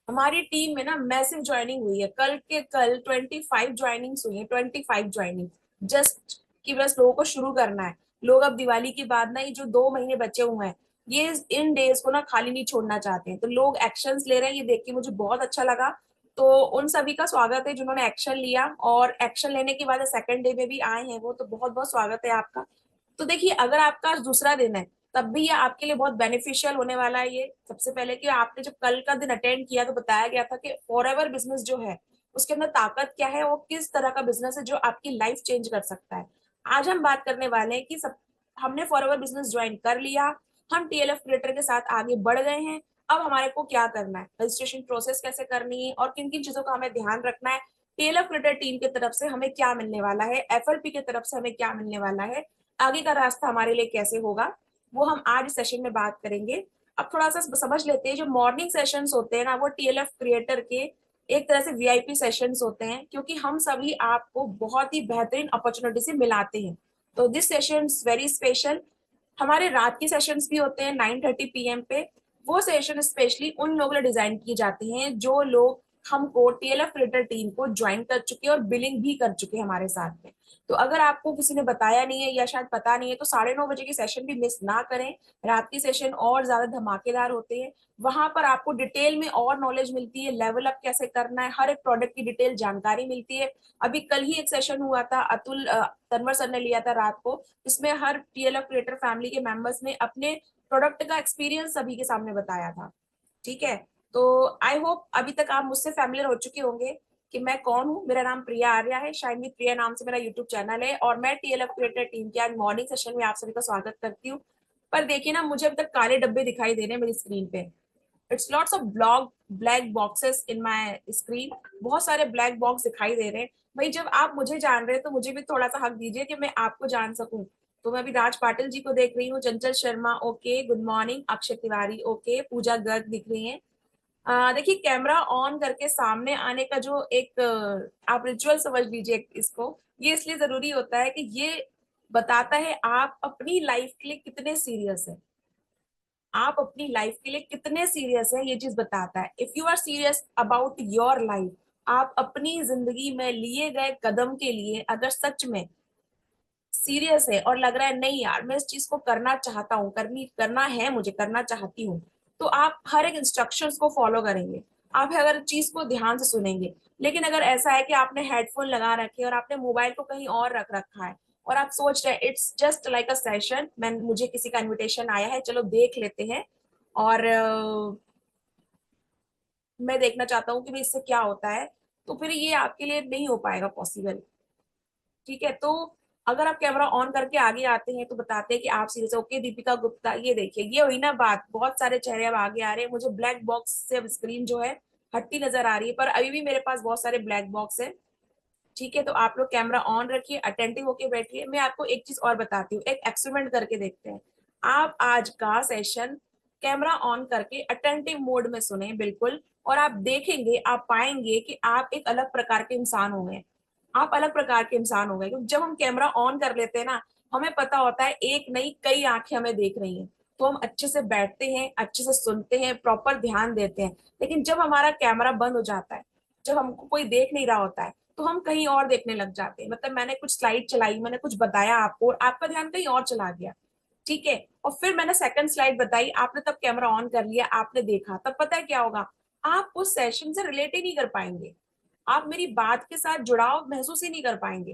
हमारी टीम में ना मैसिव ज्वाइनिंग हुई है, कल के कल 25 ज्वाइनिंग्स हुई है, 25 ज्वाइनिंग। जस्ट कि बस लोगों को शुरू करना है। लोग अब दिवाली के बाद ना ये जो 2 महीने बचे हुए हैं, ये इन डेज को ना खाली नहीं छोड़ना चाहते हैं, तो लोग एक्शंस ले रहे हैं। ये देख के मुझे बहुत अच्छा लगा। तो उन सभी का स्वागत है जिन्होंने एक्शन लिया, और एक्शन लेने के बाद सेकंड डे में भी आए हैं वो, तो बहुत बहुत स्वागत है आपका। तो देखिए, अगर आपका आज दूसरा दिन है, तब भी ये आपके लिए बहुत बेनिफिशियल होने वाला है। ये सबसे पहले कि आपने जब कल का दिन अटेंड किया तो बताया गया था कि फॉरएवर बिजनेस जो है उसके अंदर ताकत क्या है, वो किस तरह का बिजनेस है जो आपकी लाइफ चेंज कर सकता है। आज हम बात करने वाले हैं कि सब हमने फॉरएवर बिजनेस ज्वाइन कर लिया, हम टीएलएफ क्रिएटर के साथ आगे बढ़ गए हैं। अब हमारे को क्या करना है, रजिस्ट्रेशन प्रोसेस कैसे करनी है, और किन किन चीजों का हमें ध्यान रखना है। टीएलएफ क्रिएटर टीम की तरफ से हमें क्या मिलने वाला है, एफएलपी की तरफ से हमें क्या मिलने वाला है, आगे का रास्ता हमारे लिए कैसे होगा, वो हम आज इस सेशन में बात करेंगे। अब थोड़ा सा समझ लेते हैं, जो मॉर्निंग सेशंस होते हैं ना, वो टीएलएफ क्रिएटर के एक तरह से वीआईपी सेशंस होते हैं, क्योंकि हम सभी आपको बहुत ही बेहतरीन अपॉर्चुनिटी से मिलाते हैं। तो दिस सेशन वेरी स्पेशल। हमारे रात की सेशंस भी होते हैं 9:30 PM पे। वो सेशन स्पेशली उन लोगों के लिए डिजाइन की जाती हैं जो लोग हमको टीएलएफ क्रिएटर टीम को ज्वाइन कर चुके हैं और बिलिंग भी कर चुके हैं हमारे साथ में। तो अगर आपको किसी ने बताया नहीं है या शायद पता नहीं है, तो 9:30 बजे की सेशन भी मिस ना करें। रात की सेशन और ज्यादा धमाकेदार होते हैं। वहां पर आपको डिटेल में और नॉलेज मिलती है, लेवल अप कैसे करना है, हर एक प्रोडक्ट की डिटेल जानकारी मिलती है। अभी कल ही एक सेशन हुआ था, अतुल तनवर सर ने लिया था रात को। इसमें हर टीएलएफ क्रिएटर फैमिली के मेंबर्स ने अपने प्रोडक्ट का एक्सपीरियंस सभी के सामने बताया था। ठीक है। तो आई होप अभी तक आप मुझसे फैमिलियर हो चुके होंगे कि मैं कौन हूँ। मेरा नाम प्रिया आर्या है, शाइन विद प्रिया नाम से मेरा यूट्यूब चैनल है, और मैं टीएलएफ क्रिएटर टीम के आज मॉर्निंग सेशन में आप सभी का स्वागत करती हूँ। पर देखिए ना, मुझे अब तक काले डब्बे दिखाई दे रहे हैं मेरी स्क्रीन पे। It's lots of black boxes in my screen. बहुत सारे ब्लैक बॉक्स दिखाई दे रहे हैं। भाई, जब आप मुझे जान रहे हैं तो मुझे भी थोड़ा सा हक दीजिए कि मैं आपको जान सकूं। तो मैं अभी राज पाटिल जी को देख रही हूँ, Chanchal Sharma okay, good morning, Akshay Tiwari okay, Pooja Garg दिख रही है। देखिए, कैमरा ऑन करके सामने आने का जो एक आप रिचुअल समझ लीजिए इसको, ये इसलिए जरूरी होता है कि ये बताता है आप अपनी लाइफ के लिए कितने सीरियस है। आप अपनी लाइफ के लिए कितने सीरियस है, ये चीज बताता है। If you are serious about your life, आप अपनी जिंदगी में लिए गए कदम के लिए अगर सच में सीरियस है और लग रहा है नहीं यार मैं इस चीज को करना चाहता हूँ, करना है, मुझे करना चाहती हूँ, तो आप हर एक इंस्ट्रक्शंस को फॉलो करेंगे। आप अगर चीज को ध्यान से सुनेंगे। लेकिन अगर ऐसा है कि आपने हेडफोन लगा रखे और आपने मोबाइल को कहीं और रख रखा है, और आप सोच रहे हैं it's just like a session, मैं मुझे किसी का इनविटेशन आया है, चलो देख लेते हैं, और मैं देखना चाहता हूँ कि भाई इससे क्या होता है, तो फिर ये आपके लिए नहीं हो पाएगा पॉसिबल। ठीक है। तो अगर आप कैमरा ऑन करके आगे आते हैं तो बताते हैं कि आप सीरियस। ओके दीपिका गुप्ता, ये देखिए, ये हुई ना बात, बहुत सारे चेहरे अब आगे आ रहे हैं। मुझे ब्लैक बॉक्स से अब स्क्रीन जो है हटती नजर आ रही है, पर अभी भी मेरे पास बहुत सारे ब्लैक बॉक्स है। ठीक है। तो आप लोग कैमरा ऑन रखिए, अटेंटिव होके बैठिए। मैं आपको एक चीज और बताती हूँ, एक एक्सपेरिमेंट करके देखते हैं। आप आज का सेशन कैमरा ऑन करके अटेंटिव मोड में सुने बिल्कुल, और आप देखेंगे, आप पाएंगे कि आप एक अलग प्रकार के इंसान हो गए। आप अलग प्रकार के इंसान हो गए, क्योंकि जब हम कैमरा ऑन कर लेते हैं ना, हमें पता होता है एक नहीं कई आंखें हमें देख रही हैं। तो हम अच्छे से बैठते हैं, अच्छे से सुनते हैं, प्रॉपर ध्यान देते हैं। लेकिन जब हमारा कैमरा बंद हो जाता है, जब हमको कोई देख नहीं रहा होता है, तो हम कहीं और देखने लग जाते हैं। मतलब मैंने कुछ स्लाइड चलाई, मैंने कुछ बताया आपको, और आपका ध्यान कहीं और चला गया। ठीक है। और फिर मैंने सेकंड स्लाइड बताई, आपने तब कैमरा ऑन कर लिया, आपने देखा, तब पता है क्या होगा, आप उस सेशन से रिलेट ही नहीं कर पाएंगे। आप मेरी बात के साथ जुड़ाव महसूस ही नहीं कर पाएंगे।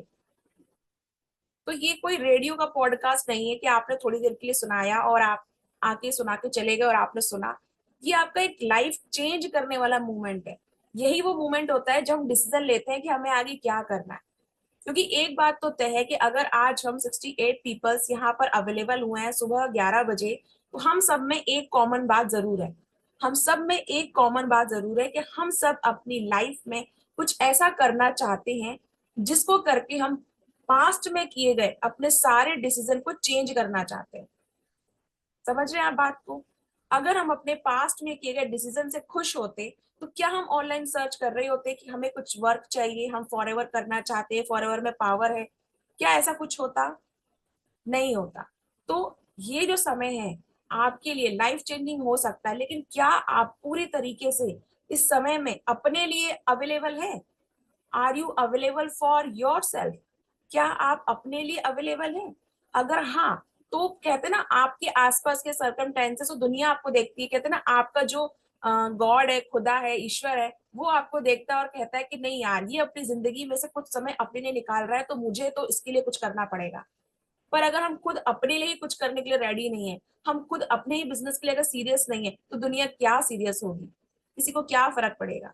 तो ये कोई रेडियो का पॉडकास्ट नहीं है कि आपने थोड़ी देर के लिए सुनाया और आप आके सुना के चले गए और आपने सुना। ये आपका एक लाइफ चेंज करने वाला मूवमेंट है। यही वो मूवमेंट होता है जब हम डिसीजन लेते हैं कि हमें आगे क्या करना है। क्योंकि एक बात तो तय है कि अगर आज हम 68 पीपल्स यहाँ पर अवेलेबल हुए हैं सुबह 11 बजे, तो हम सब में एक कॉमन बात जरूर है। हम सब में एक कॉमन बात जरूर है कि हम सब अपनी लाइफ में कुछ ऐसा करना चाहते हैं जिसको करके हम पास्ट में किए गए अपने सारे डिसीजन को चेंज करना चाहते हैं। समझ रहे हैं आप बात को? अगर हम अपने पास्ट में किए गए डिसीजन से खुश होते, तो क्या हम ऑनलाइन सर्च कर रहे होते कि हमें कुछ वर्क चाहिए, हम फॉरएवर करना चाहते हैं, फॉरएवर में पावर है? क्या ऐसा कुछ होता? नहीं होता। तो ये जो समय है आपके लिए लाइफ चेंजिंग हो सकता है, लेकिन क्या आप पूरी तरीके से इस समय में अपने लिए अवेलेबल है? Are you available for yourself? क्या आप अपने लिए अवेलेबल हैं? अगर हाँ, तो कहते हैं ना आपके आसपास के सर्कमटेंसेस और दुनिया आपको देखती है, कहते हैं ना आपका जो गॉड है, खुदा है, ईश्वर है, वो आपको देखता है और कहता है कि नहीं यार, ये अपनी जिंदगी में से कुछ समय अपने लिए निकाल रहा है, तो मुझे तो इसके लिए कुछ करना पड़ेगा। पर अगर हम खुद अपने लिए ही कुछ करने के लिए रेडी नहीं है, हम खुद अपने ही बिजनेस के लिए अगर सीरियस नहीं है, तो दुनिया क्या सीरियस होगी? किसी को क्या फर्क पड़ेगा?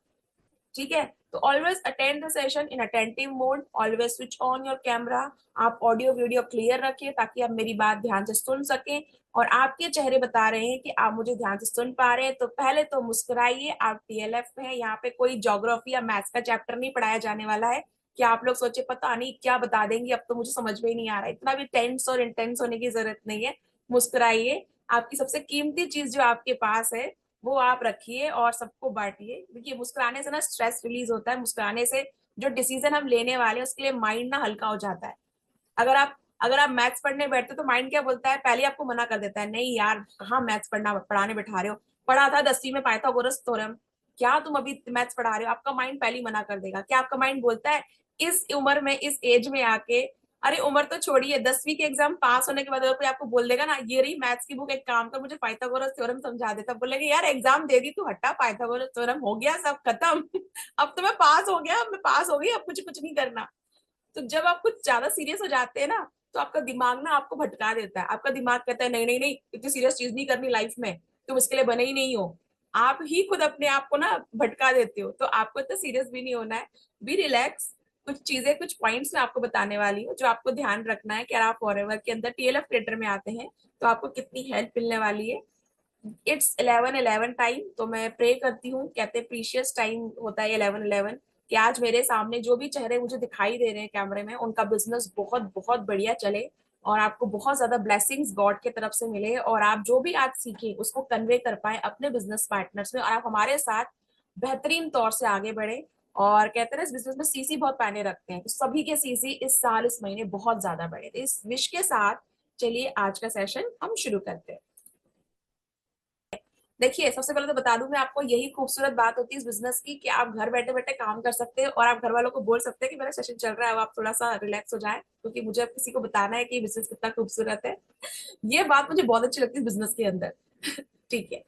ठीक है, तो always attend the session in attentive mode, always switch on your camera. आप ऑडियो वीडियो क्लियर रखिए ताकि आप मेरी बात ध्यान से सुन सकें, और आपके चेहरे बता रहे हैं कि आप मुझे ध्यान से सुन पा रहे हैं। तो पहले तो मुस्कुराइए, आप टीएलएफ में है, यहाँ पे कोई ज्योग्राफी या मैथ्स का चैप्टर नहीं पढ़ाया जाने वाला है कि आप लोग सोचे पता नहीं क्या बता देंगे, अब तो मुझे समझ में ही नहीं आ रहा है। इतना भी टेंस और इंटेंस होने की जरूरत नहीं है। मुस्कुराइए, आपकी सबसे कीमती चीज जो आपके पास है वो आप रखिए और सबको बांटिए। देखिए, मुस्कुराने से ना स्ट्रेस रिलीज होता है, मुस्कुराने से जो डिसीजन हम लेने वाले हैं उसके लिए माइंड ना हल्का हो जाता है। अगर आप मैथ्स पढ़ने बैठते तो माइंड क्या बोलता है? पहले आपको मना कर देता है, नहीं यार कहाँ मैथ्स पढ़ाने बैठा रहे हो, पढ़ा था 10वीं में पाइथागोरस थ्योरम, क्या तुम अभी मैथ्स पढ़ा रहे हो? आपका माइंड पहले ही मना कर देगा। क्या आपका माइंड बोलता है इस उम्र में, इस एज में आके, अरे उम्र तो छोड़िए, 10वीं के एग्जाम पास होने के बाद अगर कोई आपको बोल देगा ना ये रही मैथ्स की बुक, एक काम कर मुझे पाइथागोरस थ्योरम समझा देता, बोलेगा यार एग्जाम दे दी तू, हटा, पाइथागोरस थ्योरम हो गया, सब खत्म। अब तो मैं पास हो गया, मैं पास हो गई, अब कुछ कुछ नहीं करना। तो जब आप कुछ ज्यादा सीरियस हो जाते हैं ना, तो आपका दिमाग ना आपको भटका देता है। आपका दिमाग कहता है नहीं नहीं नहीं, इतनी सीरियस चीज नहीं करनी लाइफ में, तुम इसके लिए बने ही नहीं हो। आप ही खुद अपने आप को ना भटका देते हो। तो आपको इतना सीरियस भी नहीं होना है, बी रिलैक्स। कुछ चीजें, कुछ पॉइंट्स मैं आपको बताने वाली हूँ जो आपको ध्यान रखना है कि अगर आप फॉरएवर के अंदर टीएलएफ क्रिएटर में आते हैं तो आपको कितनी हेल्प मिलने वाली है। इट्स 11:11 टाइम, तो मैं प्रे करती हूँ, कहते हैं प्रीशियस टाइम होता है 11:11, कि आज मेरे सामने जो भी चेहरे मुझे दिखाई दे रहे हैं कैमरे में, उनका बिजनेस बहुत बहुत बढ़िया चले और आपको बहुत ज्यादा ब्लेसिंग्स गॉड की तरफ से मिले, और आप जो भी आज सीखे उसको कन्वे कर पाए अपने बिजनेस पार्टनर्स में, और आप हमारे साथ बेहतरीन तौर से आगे बढ़े। और कहते हैं इस बिजनेस में सीसी बहुत पैने रखते हैं, तो सभी के सीसी इस साल, इस महीने बहुत ज्यादा बढ़े। तो इस विश के साथ चलिए आज का सेशन हम शुरू करते हैं। देखिए, सबसे पहले तो बता दूं मैं आपको, यही खूबसूरत बात होती है इस बिजनेस की कि आप घर बैठे बैठे काम कर सकते हैं और आप घर वालों को बोल सकते हैं कि मेरा सेशन चल रहा है, अब आप थोड़ा सा रिलैक्स हो जाए, क्योंकि मुझे अब किसी को बताना है कि बिजनेस कितना खूबसूरत है। ये बात मुझे बहुत अच्छी लगती है बिजनेस के अंदर। ठीक है,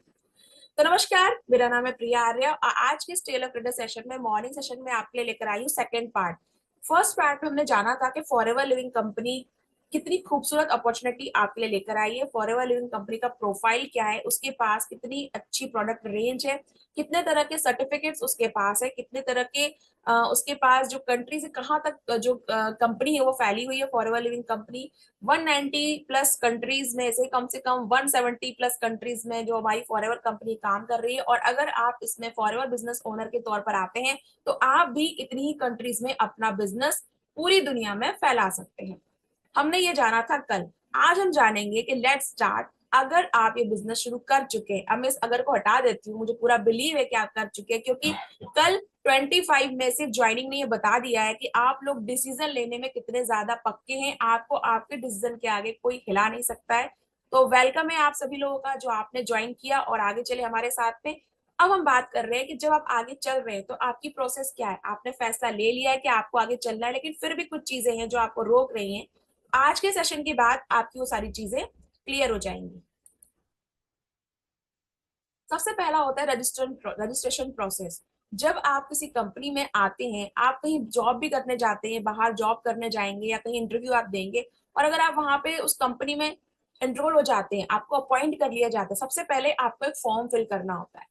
तो नमस्कार, मेरा नाम है प्रिया आर्य और आज के स्टेल ऑफ सेशन में, मॉर्निंग सेशन में आपके लिए लेकर आई हूँ सेकंड पार्ट। फर्स्ट पार्ट में हमने जाना था कि फॉरएवर लिविंग कंपनी कितनी खूबसूरत अपॉर्चुनिटी आपके लिए लेकर आई है, फॉरएवर लिविंग कंपनी का प्रोफाइल क्या है, उसके पास कितनी अच्छी प्रोडक्ट रेंज है, कितने तरह के सर्टिफिकेट्स उसके पास है, कितने तरह के उसके पास जो कंट्री से कहाँ तक जो कंपनी है वो फैली हुई है forever living company. 190 plus countries में से कम 170 प्लस कंट्रीज में जो हमारी फॉरएवर कंपनी काम कर रही है, और अगर आप इसमें फॉरएवर बिजनेस ओनर के तौर पर आते हैं तो आप भी इतनी ही कंट्रीज में अपना बिजनेस पूरी दुनिया में फैला सकते हैं। हमने ये जाना था कल। आज हम जानेंगे कि लेट्स स्टार्ट। अगर आप ये बिजनेस शुरू कर चुके हैं, अब मैं इस अगर को हटा देती हूँ, मुझे पूरा बिलीव है कि आप कर चुके हैं, क्योंकि कल 25 में सिर्फ ज्वाइनिंग ने ये बता दिया है कि आप लोग डिसीजन लेने में कितने ज्यादा पक्के हैं, आपको आपके डिसीजन के आगे कोई हिला नहीं सकता है। तो वेलकम है आप सभी लोगों का जो आपने ज्वाइन किया और आगे चले हमारे साथ में। अब हम बात कर रहे हैं कि जब आप आगे चल रहे हैं तो आपकी प्रोसेस क्या है। आपने फैसला ले लिया है कि आपको आगे चलना है, लेकिन फिर भी कुछ चीजें हैं जो आपको रोक रही हैं। आज के सेशन के बाद आपकी वो सारी चीजें क्लियर हो जाएंगी। सबसे पहला होता है रजिस्ट्रेशन प्रोसेस। जब आप किसी कंपनी में आते हैं, आप कहीं जॉब भी करने जाते हैं, बाहर जॉब करने जाएंगे या कहीं इंटरव्यू आप देंगे, और अगर आप वहां पे उस कंपनी में एनरोल हो जाते हैं, आपको अपॉइंट कर लिया जाता है, सबसे पहले आपको एक फॉर्म फिल करना होता है।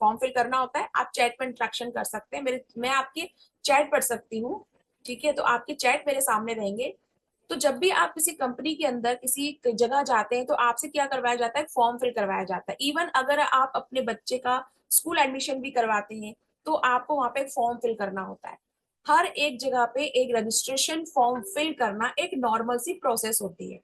फॉर्म फिल करना होता है, आप चैट में इंट्रैक्शन कर सकते हैं, मेरे मैं आपकी चैट पढ़ सकती हूँ। ठीक है, तो आपके चैट मेरे सामने रहेंगे। तो जब भी आप किसी कंपनी के अंदर किसी जगह जाते हैं तो आपसे क्या करवाया जाता है? फॉर्म फिल करवाया जाता है। इवन अगर आप अपने बच्चे का स्कूल एडमिशन भी करवाते हैं तो आपको वहां पे एक फॉर्म फिल करना होता है। हर एक जगह पे एक रजिस्ट्रेशन फॉर्म फिल करना एक नॉर्मल सी प्रोसेस होती है।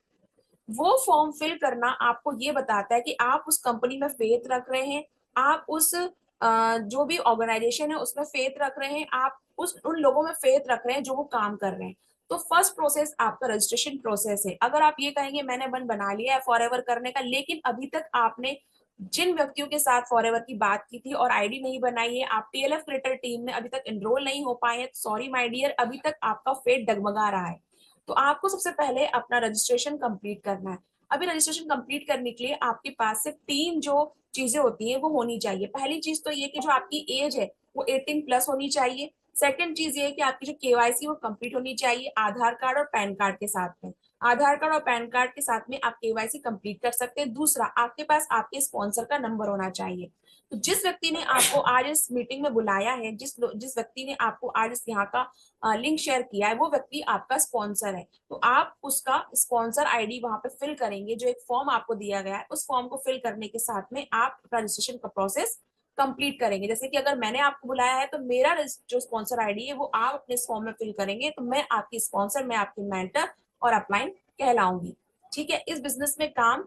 वो फॉर्म फिल करना आपको ये बताता है कि आप उस कंपनी में फेथ रख रहे हैं, आप उस जो भी ऑर्गेनाइजेशन है उसमें फेथ रख रहे हैं, आप उस उन लोगों में फेथ रख रहे हैं जो वो काम कर रहे हैं। तो फर्स्ट प्रोसेस आपका रजिस्ट्रेशन प्रोसेस है। अगर आप ये कहेंगे मैंने मन बना लिया है फॉरएवर करने का, लेकिन अभी तक आपने जिन व्यक्तियों के साथ फॉरएवर की बात की थी और आईडी नहीं बनाई है, आप टीएलएफ क्रिएटर टीम में अभी तक एनरोल नहीं हो पाए हैं, सॉरी माय डियर, अभी तक आपका फेट डगमगा रहा है। तो आपको सबसे पहले अपना रजिस्ट्रेशन कंप्लीट करना है। अभी रजिस्ट्रेशन कंप्लीट करने के लिए आपके पास से 3 जो चीजें होती हैं वो होनी चाहिए। पहली चीज तो ये कि जो आपकी एज है वो 18 प्लस होनी चाहिए। सेकंड चीज ये है कि आपकी जो केवाईसी वो कंप्लीट होनी चाहिए आधार कार्ड और पैन कार्ड के साथ में। आधार कार्ड और पैन कार्ड के साथ में आप केवाईसी कंप्लीट कर सकते हैं। दूसरा, आपके पास आपके स्पॉन्सर का नंबर होना चाहिए। तो जिस व्यक्ति ने आपको आज इस मीटिंग में बुलाया है, जिस व्यक्ति ने आपको आज इस यहाँ का लिंक शेयर किया है, वो व्यक्ति आपका स्पॉन्सर है। तो आप उसका स्पॉन्सर आईडी वहां पे फिल करेंगे। जो एक फॉर्म आपको दिया गया है, उस फॉर्म को फिल करने के साथ में आप रजिस्ट्रेशन का प्रोसेस कंप्लीट करेंगे। जैसे कि अगर मैंने आपको बुलाया है तो मेरा जो स्पॉन्सर आईडी है वो आप अपने इस फॉर्म में फिल करेंगे, तो मैं आपकी स्पॉन्सर, मैं आपकी मेंटर और अपलाइन कहलाऊंगी। ठीक है, इस बिजनेस में काम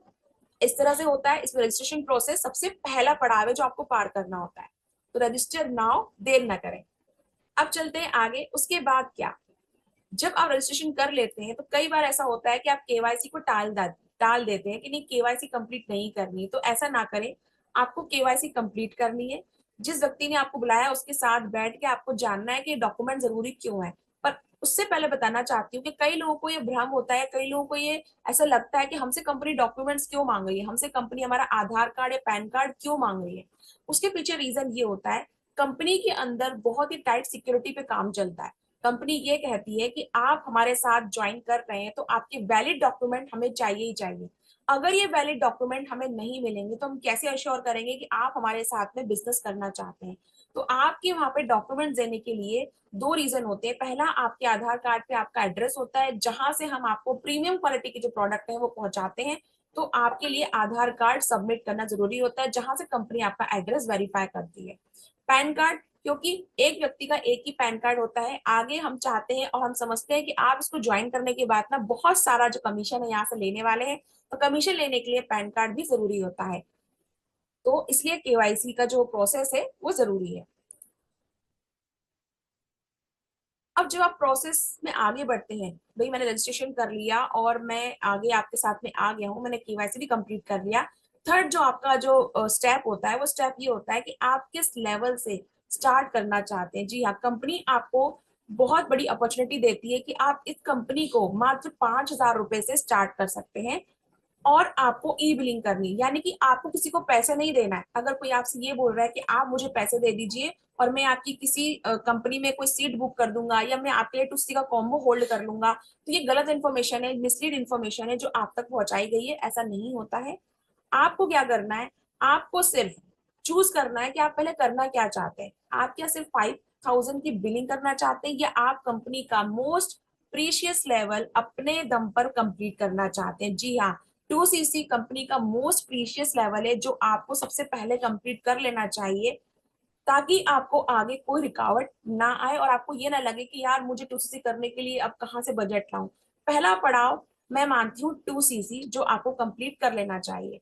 इस तरह से होता है। इसमें रजिस्ट्रेशन प्रोसेस सबसे पहला पड़ाव है जो आपको पार करना होता है। तो रजिस्टर नाउ, देर ना करें। अब चलते हैं आगे। उसके बाद क्या, जब आप रजिस्ट्रेशन कर लेते हैं तो कई बार ऐसा होता है कि आप केवाईसी को टाल देते हैं कि नहीं, केवाईसी कंप्लीट नहीं करनी। तो ऐसा ना करें, आपको केवाईसी कंप्लीट करनी है। जिस व्यक्ति ने आपको बुलाया उसके साथ बैठ के आपको जानना है कि डॉक्यूमेंट जरूरी क्यों है। पर उससे पहले बताना चाहती हूँ कि कई लोगों को ये भ्रम होता है, कई लोगों को ये ऐसा लगता है कि हमसे कंपनी डॉक्यूमेंट्स क्यों मांग रही है, हमसे कंपनी हमारा आधार कार्ड या पैन कार्ड क्यों मांग रही है। उसके पीछे रीजन ये होता है, कंपनी के अंदर बहुत ही टाइट सिक्योरिटी पे काम चलता है। कंपनी ये कहती है कि आप हमारे साथ ज्वाइन कर रहे हैं तो आपके वैलिड डॉक्यूमेंट हमें चाहिए ही चाहिए। अगर ये वैलिड डॉक्यूमेंट हमें नहीं मिलेंगे तो हम कैसे अश्योर करेंगे कि आप हमारे साथ में बिजनेस करना चाहते हैं। तो आपके वहां पे डॉक्यूमेंट देने के लिए 2 रीजन होते हैं। पहला, आपके आधार कार्ड पे आपका एड्रेस होता है, जहां से हम आपको प्रीमियम क्वालिटी के जो प्रोडक्ट है वो पहुंचाते हैं। तो आपके लिए आधार कार्ड सबमिट करना जरूरी होता है, जहां से कंपनी आपका एड्रेस वेरीफाई करती है। पैन कार्ड, क्योंकि एक व्यक्ति का एक ही पैन कार्ड होता है। आगे हम चाहते हैं और हम समझते हैं कि आप इसको ज्वाइन करने के बाद ना बहुत सारा जो कमीशन है यहाँ से लेने वाले हैं, तो कमीशन लेने के लिए पैन कार्ड भी जरूरी होता है। तो इसलिए केवाईसी का जो प्रोसेस है वो जरूरी है। अब जब आप प्रोसेस में आगे बढ़ते हैं, भाई मैंने रजिस्ट्रेशन कर लिया और मैं आगे आपके साथ में आ गया हूँ, मैंने केवाईसी भी कंप्लीट कर लिया। थर्ड जो आपका जो स्टेप होता है वो स्टेप ये होता है कि आप किस लेवल से स्टार्ट करना चाहते हैं। जी हाँ, कंपनी आपको बहुत बड़ी अपॉर्चुनिटी देती है कि आप इस कंपनी को मात्र 5,000 रुपए से स्टार्ट कर सकते हैं। और आपको ई बिलिंग करनी, यानी कि आपको किसी को पैसे नहीं देना है। अगर कोई आपसे ये बोल रहा है कि आप मुझे पैसे दे दीजिए और मैं आपकी किसी कंपनी में कोई सीट बुक कर दूंगा या मैं आपके लिए टुस्सी का कॉम्बो होल्ड कर लूंगा, तो ये गलत इन्फॉर्मेशन है, मिसलीड इन्फॉर्मेशन है जो आप तक पहुंचाई गई है। ऐसा नहीं होता है। आपको क्या करना है, आपको सिर्फ चूज करना है कि आप पहले करना क्या चाहते हैं। आप क्या सिर्फ 5,000 की बिलिंग करना चाहते हैं, या आप कंपनी का मोस्ट प्रीशियस लेवल अपने दम पर कंप्लीट करना चाहते हैं। जी हाँ, 2cc कंपनी का मोस्ट प्रीशियस लेवल है जो आपको सबसे पहले कंप्लीट कर लेना चाहिए, ताकि आपको आगे कोई रुकावट ना आए और आपको ये ना लगे कि यार मुझे 2cc करने के लिए अब कहाँ से बजट लाऊं। पहला पड़ाव मैं मानती हूँ 2cc जो आपको कंप्लीट कर लेना चाहिए।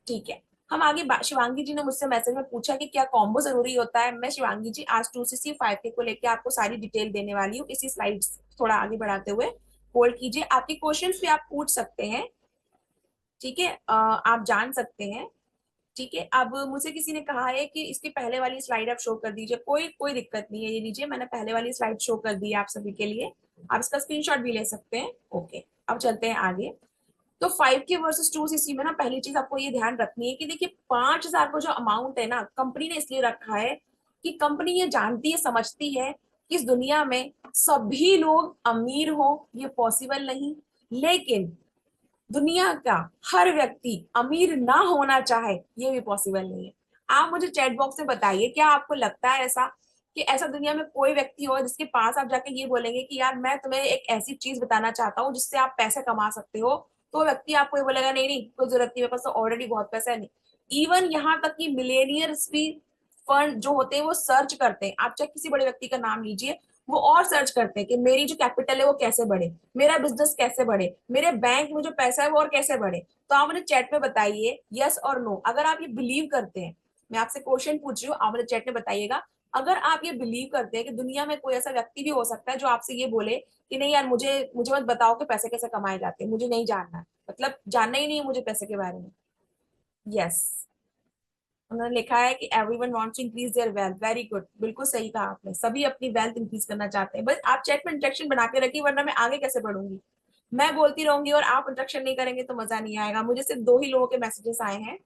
ठीक है, हम आगे शिवांगी जी ने मुझसे मैसेज में पूछा कि क्या कॉम्बो जरूरी होता है। मैं शिवांगी जी आज 2cc 5K को लेकर आपको सारी डिटेल देने वाली हूँ। इसी स्लाइड्स थोड़ा आगे बढ़ाते हुए होल्ड कीजिए, आपके क्वेश्चंस भी आप पूछ सकते हैं। ठीक है, आप जान सकते हैं। ठीक है, अब मुझे किसी ने कहा है कि इसकी पहले वाली स्लाइड आप शो कर दीजिए। कोई कोई दिक्कत नहीं है, ये लीजिए मैंने पहले वाली स्लाइड शो कर दी है आप सभी के लिए। आप इसका स्क्रीनशॉट भी ले सकते हैं। ओके, अब चलते हैं आगे। तो 5K वर्सेस 2cc में ना पहली चीज आपको ये ध्यान रखनी है कि देखिए 5,000 को जो अमाउंट है ना, कंपनी ने इसलिए रखा है कि कंपनी ये जानती है, समझती है कि इस दुनिया में सभी लोग अमीर हो ये पॉसिबल नहीं, लेकिन दुनिया का हर व्यक्ति अमीर ना होना चाहे ये भी पॉसिबल नहीं है। आप मुझे चैट बॉक्स में बताइए, क्या आपको लगता है ऐसा कि ऐसा दुनिया में कोई व्यक्ति हो जिसके पास आप जाके ये बोलेंगे कि यार मैं तुम्हें एक ऐसी चीज बताना चाहता हूँ जिससे आप पैसे कमा सकते हो, तो व्यक्ति आपको ये बोलेगा नहीं नहीं कोई जरूरत नहीं, मेरे पास तो ऑलरेडी बहुत पैसा है। नहीं, इवन यहाँ तक कि मिलेनियर्स भी फंड जो होते हैं वो सर्च करते हैं। आप चाहे किसी बड़े व्यक्ति का नाम लीजिए, वो और सर्च करते हैं कि मेरी जो कैपिटल है वो कैसे बढ़े, मेरा बिजनेस कैसे बढ़े, मेरे बैंक में जो पैसा है वो और कैसे बढ़े। तो आप मुझे चैट में बताइए यस और नो, अगर आप ये बिलीव करते हैं। मैं आपसे क्वेश्चन पूछ रही हूँ, आप मुझे चैट में बताइएगा। अगर आप ये बिलीव करते हैं कि दुनिया में कोई ऐसा व्यक्ति भी हो सकता है जो आपसे ये बोले कि नहीं यार मुझे मुझे मत बताओ कि पैसे कैसे कमाए जाते हैं, मुझे नहीं जानना है, मतलब जानना ही नहीं है मुझे पैसे के बारे में। यस, उन्होंने लिखा है कि everyone wants to increase their wealth. Very good, बिल्कुल सही कहा आपने, सभी अपनी वेल्थ इंक्रीज करना चाहते हैं। बस आप चैट में इंटरेक्शन बना के रखिए, वरना मैं आगे कैसे बढ़ूंगी। मैं बोलती रहूंगी और आप इंटरेक्शन नहीं करेंगे तो मजा नहीं आएगा। मुझे सिर्फ दो ही लोगों के मैसेजेस आए हैं।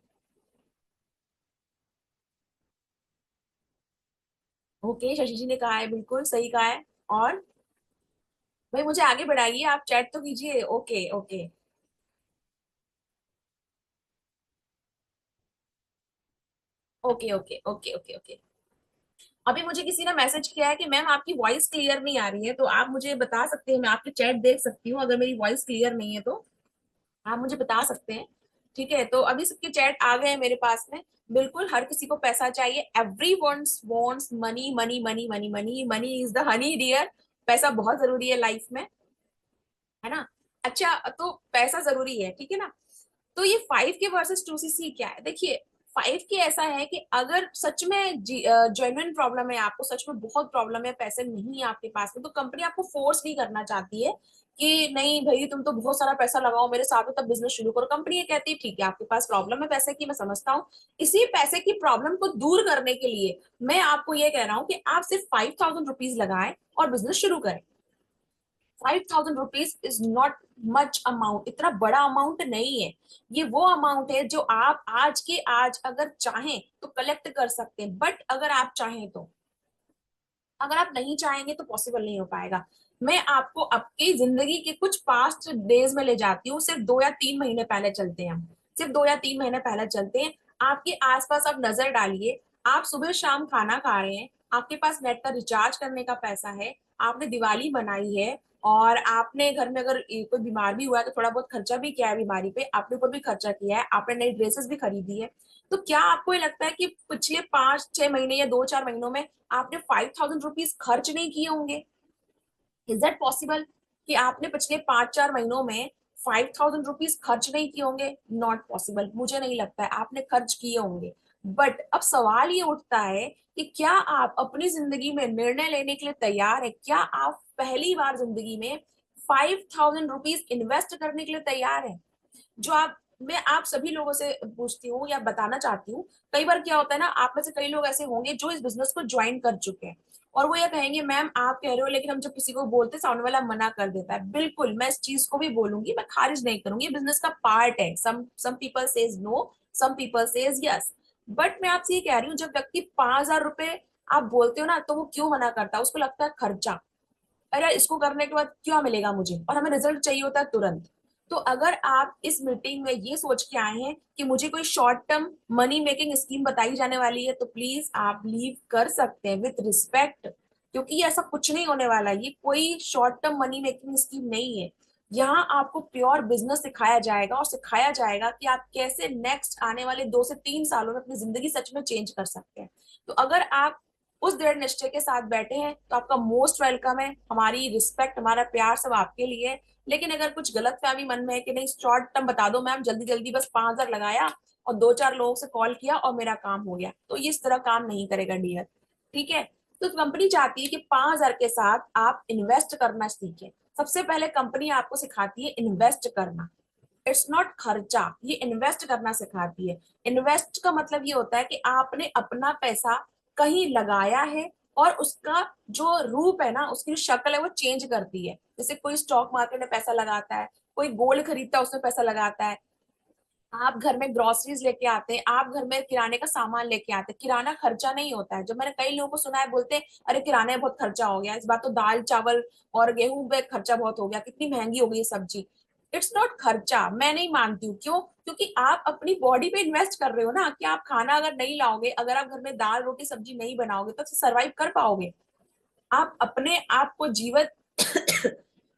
ओके, शशि जी ने कहा है, बिल्कुल सही कहा है। और भाई मुझे आगे बढ़ाइए, आप चैट तो कीजिए। Okay okay okay okay okay okay okay. अभी मुझे किसी ने मैसेज किया है कि मैम आपकी वॉइस क्लियर नहीं आ रही है, तो आप मुझे बता सकते हैं, मैं आपकी चैट देख सकती हूँ, अगर मेरी वॉइस क्लियर नहीं है तो आप मुझे बता सकते हैं। ठीक है, तो अभी सबके चैट आ गए हैं मेरे पास में। बिल्कुल हर किसी को पैसा चाहिए। Every wants money money money money money money is the honey dear. पैसा बहुत जरूरी है लाइफ में, है ना। अच्छा, तो पैसा जरूरी है, ठीक है ना। तो ये 5K वर्सेस 2CC क्या है, देखिए। 5K ऐसा है कि अगर सच में जेन्युइन प्रॉब्लम है, आपको सच में बहुत प्रॉब्लम है, पैसे नहीं है आपके पास में, तो कंपनी आपको फोर्स नहीं करना चाहती है कि नहीं भाई तुम तो बहुत सारा पैसा लगाओ मेरे साथ में तब बिजनेस शुरू करो। कंपनी ये कहती है ठीक है आपके पास प्रॉब्लम है पैसे की, मैं समझता हूँ। इसी पैसे की प्रॉब्लम को दूर करने के लिए मैं आपको ये कह रहा हूँ कि आप सिर्फ 5,000 रुपीज लगाएं और बिजनेस शुरू करें। 5,000 rupees is not much amount, इतना बड़ा अमाउंट नहीं है। ये वो अमाउंट है जो आप आज के आज अगर चाहें तो कलेक्ट कर सकते हैं, बट अगर आप चाहें तो, अगर आप नहीं चाहेंगे तो पॉसिबल नहीं हो पाएगा। मैं आपको आपकी जिंदगी के कुछ पास्ट डेज में ले जाती हूँ, सिर्फ 2 या 3 महीने पहले चलते हैं हम। सिर्फ 2 या 3 महीने पहले चलते हैं। आपके आसपास आप नजर डालिए। आप सुबह शाम खाना खा रहे हैं, आपके पास नेट का रिचार्ज करने का पैसा है, आपने दिवाली मनाई है, और आपने घर में अगर कोई बीमार भी हुआ है तो थोड़ा बहुत खर्चा भी किया है बीमारी पे, आपने ऊपर भी खर्चा किया है, आपने नई ड्रेसेस भी खरीदी है। तो क्या आपको ये लगता है कि पिछले 5-6 महीने या 2-4 महीनों में आपने 5,000 रुपीज खर्च नहीं किए होंगे? इज दैट पॉसिबल कि आपने पिछले 5-4 महीनों में 5,000 रुपीज खर्च नहीं किए होंगे? नॉट पॉसिबल, मुझे नहीं लगता है, आपने खर्च किए होंगे। बट अब सवाल ये उठता है कि क्या आप अपनी जिंदगी में निर्णय लेने के लिए तैयार है? क्या आप पहली बार जिंदगी में 5,000 रुपीज इन्वेस्ट करने के लिए तैयार है? जो आप, मैं आप सभी लोगों से पूछती हूँ या बताना चाहती हूँ। कई बार क्या होता है ना, आप में से कई लोग ऐसे होंगे जो इस बिजनेस को ज्वाइन कर चुके हैं, और वो ये कहेंगे मैम आप कह रहे हो लेकिन हम जब किसी को बोलते सामने वाला मना कर देता है। बिल्कुल, मैं इस चीज को भी बोलूंगी, मैं खारिज नहीं करूंगी, बिजनेस का पार्ट है। Some people says no, some people says yes. But मैं आपसे ये कह रही हूँ, जब व्यक्ति 5,000 रुपए आप बोलते हो ना, तो वो क्यों मना करता है? उसको लगता है खर्चा। अरे इसको करने के बाद क्या मिलेगा मुझे, और हमें रिजल्ट चाहिए होता है तुरंत। तो अगर आप इस मीटिंग में ये सोच के आए हैं कि मुझे कोई short term money making scheme बताई जाने वाली है, तो प्लीज आप लीव कर सकते हैं विथ रिस्पेक्ट, क्योंकि ये ऐसा कुछ नहीं होने वाला है। ये कोई short term money making scheme नहीं है। यहाँ आपको प्योर बिजनेस सिखाया जाएगा, और सिखाया जाएगा कि आप कैसे नेक्स्ट आने वाले 2 से 3 सालों में अपनी जिंदगी सच में चेंज कर सकते हैं। तो अगर आप उस दृढ़ निश्चय के साथ बैठे हैं तो आपका मोस्ट वेलकम है। हमारी रिस्पेक्ट, हमारा प्यार सब आपके लिए है। लेकिन अगर कुछ गलत फहमी मन में है कि नहीं शॉर्ट टर्म बता दो मैम, जल्दी जल्दी बस 5,000 लगाया और 2-4 लोगों से कॉल किया और मेरा काम हो गया, तो ये इस तरह काम नहीं करेगा डियर। ठीक है। तो कंपनी चाहती है कि 5,000 के साथ आप इन्वेस्ट करना सीखें। सबसे पहले कंपनी आपको सिखाती है इन्वेस्ट करना। इट्स नॉट खर्चा, ये इन्वेस्ट करना सिखाती है। इन्वेस्ट का मतलब ये होता है कि आपने अपना पैसा कहीं लगाया है, और उसका जो रूप है ना, उसकी जो शक्ल है वो चेंज करती है। जैसे कोई स्टॉक मार्केट में पैसा लगाता है, कोई गोल्ड खरीदता है उसमें पैसा लगाता है, आप घर में ग्रोसरीज लेके आते हैं, आप घर में किराने का सामान लेके आते हैं। किराना खर्चा नहीं होता है। जब मैंने कई लोगों को सुना है बोलते हैं अरे किराने में बहुत खर्चा हो गया, इस बार तो दाल चावल और गेहूं पे खर्चा बहुत हो गया, कितनी महंगी हो गई सब्जी। इट्स नॉट खर्चा, मैं नहीं मानती हूँ। क्यों? क्योंकि आप अपनी बॉडी पे इन्वेस्ट कर रहे हो ना, कि आप खाना अगर नहीं लाओगे, अगर आप घर में दाल रोटी सब्जी नहीं बनाओगे तो सर्वाइव कर पाओगे? आप अपने आप को जीवित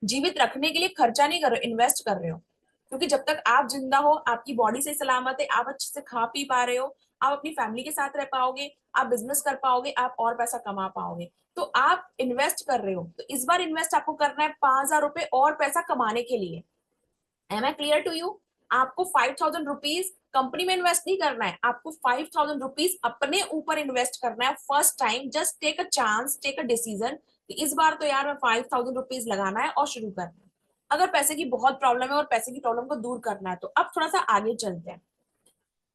जीवित रखने के लिए खर्चा नहीं कर रहे हो, इन्वेस्ट कर रहे हो। क्योंकि जब तक आप जिंदा हो, आपकी बॉडी से सलामत है, आप अच्छे से खा पी पा रहे हो, आप अपनी फैमिली के साथ रह पाओगे, आप बिजनेस कर पाओगे, आप और पैसा कमा पाओगे। तो आप इन्वेस्ट कर रहे हो, तो इस बार इन्वेस्ट आपको करना है 5,000 रुपए और पैसा कमाने के लिए। Am I clear to you? आपको 5,000 रुपीज कंपनी में इन्वेस्ट नहीं करना है, आपको 5,000 रुपीज अपने ऊपर इन्वेस्ट करना है। First time just take a chance, take a decision कि इस बार तो यार मैं 5,000 रुपीज लगाना है और शुरू करना है। अगर पैसे की बहुत प्रॉब्लम है और पैसे की प्रॉब्लम को दूर करना है, तो अब थोड़ा सा आगे चलते हैं।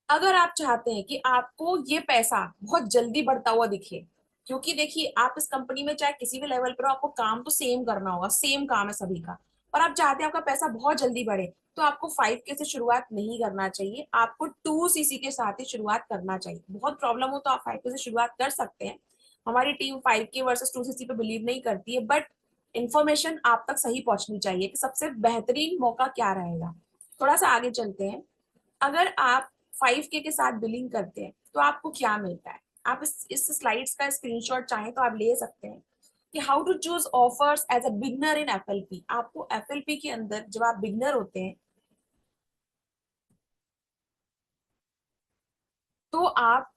अगर आप चाहते हैं कि आपको ये पैसा बहुत जल्दी बढ़ता हुआ दिखे, क्योंकि देखिए आप इस कंपनी में चाहे किसी भी लेवल पर हो, आपको काम तो सेम करना होगा, सेम काम है सभी का, और आप चाहते हैं आपका पैसा बहुत जल्दी बढ़े, तो आपको 5K से शुरुआत नहीं करना चाहिए, आपको 2cc के साथ ही शुरुआत करना चाहिए। बहुत प्रॉब्लम हो तो आप 5K से शुरुआत कर सकते हैं। हमारी टीम 5K वर्सेस 2cc पे बिलीव नहीं करती है, बट इंफॉर्मेशन आप तक सही पहुंचनी चाहिए कि सबसे बेहतरीन मौका क्या रहेगा। थोड़ा सा आगे चलते हैं। अगर आप 5K के साथ बिलिंग करते हैं तो आपको क्या मिलता है, आप इस स्लाइड्स का स्क्रीनशॉट चाहें तो आप ले सकते हैं कि how to choose offers as a beginner in FLP। आपको FLP के अंदर जब आप बिगनर होते हैं तो आप,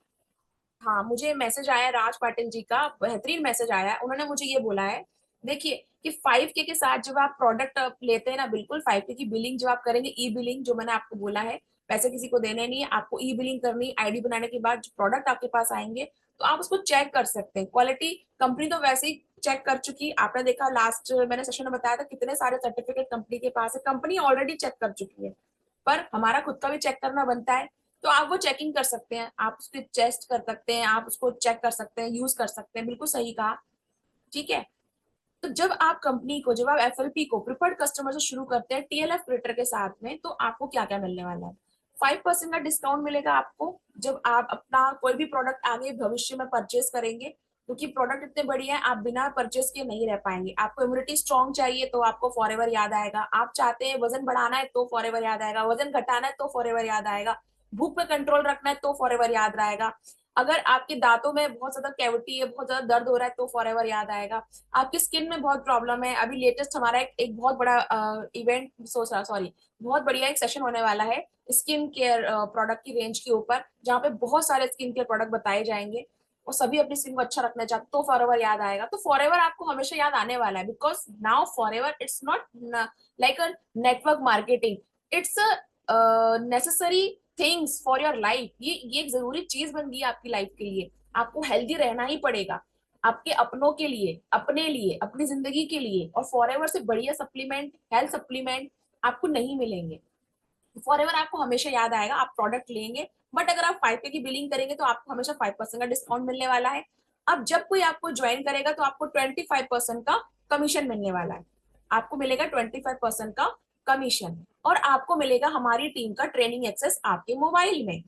हाँ मुझे मैसेज आया राज पाटिल जी का, बेहतरीन मैसेज आया है, उन्होंने मुझे ये बोला है, देखिए कि 5K के साथ जब आप प्रोडक्ट लेते हैं ना, बिल्कुल 5K की बिलिंग जब आप करेंगे, ई बिलिंग जो मैंने आपको बोला है, पैसे किसी को देने नहीं है, आपको ई बिलिंग करनी, आईडी बनाने के बाद जो प्रोडक्ट आपके पास आएंगे तो आप उसको चेक कर सकते हैं। क्वालिटी कंपनी तो वैसे ही चेक कर चुकी, आपने देखा लास्ट मैंने सेशन में बताया था कितने सारे सर्टिफिकेट कंपनी के पास है, कंपनी ऑलरेडी चेक कर चुकी है, पर हमारा खुद का भी चेक करना बनता है। तो आप वो चेकिंग कर सकते हैं, आप उसके टेस्ट कर सकते हैं, आप उसको चेक कर सकते हैं, यूज कर सकते हैं, बिल्कुल सही कहा। ठीक है, तो जब आप कंपनी को, जब आप FLP को प्रिफर्ड कस्टमर से शुरू करते हैं TLF क्रेडिटर के साथ में, तो आपको क्या क्या मिलने वाला है। 5% का डिस्काउंट मिलेगा आपको जब आप अपना कोई भी प्रोडक्ट आगे भविष्य में परचेज करेंगे, क्योंकि प्रोडक्ट इतने बढ़िया है आप बिना परचेज के नहीं रह पाएंगे। आपको इम्यूनिटी स्ट्रॉन्ग चाहिए तो आपको फॉरएवर याद आएगा, आप चाहते हैं वजन बढ़ाना है तो फॉरएवर याद आएगा, वजन घटाना है तो फॉरएवर याद आएगा, भूख पे कंट्रोल रखना है तो फॉरएवर याद रहेगा, अगर आपके दांतों में बहुत ज्यादा कैविटी है, बहुत ज्यादा दर्द हो रहा है तो फॉरएवर याद आएगा, आपकी स्किन में बहुत प्रॉब्लम है, अभी लेटेस्ट हमारा एक बहुत बड़ा इवेंट, सॉरी बहुत बढ़िया एक सेशन होने वाला है स्किन केयर प्रोडक्ट की रेंज के ऊपर, जहाँ पे बहुत सारे स्किन केयर प्रोडक्ट बताए जाएंगे और सभी अपनी स्किन को अच्छा रखना चाहते तो फॉरएवर याद आएगा। तो फॉरएवर आपको हमेशा याद आने वाला है, because now forever it's not like a network marketing, it's a necessary things for your life. ये एक जरूरी चीज बन गई है आपकी लाइफ के लिए, आपको हेल्दी रहना ही पड़ेगा आपके अपनों के लिए, अपने लिए, अपनी जिंदगी के लिए, और फॉरएवर से बढ़िया सप्लीमेंट, हेल्थ सप्लीमेंट आपको नहीं मिलेंगे। फॉरएवर आपको हमेशा याद आएगा, आप प्रोडक्ट लेंगे, बट अगर आप 5K की बिलिंग करेंगे तो आपको हमेशा 5% का डिस्काउंट मिलने वाला है। अब जब कोई आपको ज्वाइन करेगा तो आपको 25% का कमीशन मिलने वाला है, आपको मिलेगा 25% का कमीशन, और आपको मिलेगा हमारी टीम का ट्रेनिंग एक्सेस आपके मोबाइल में।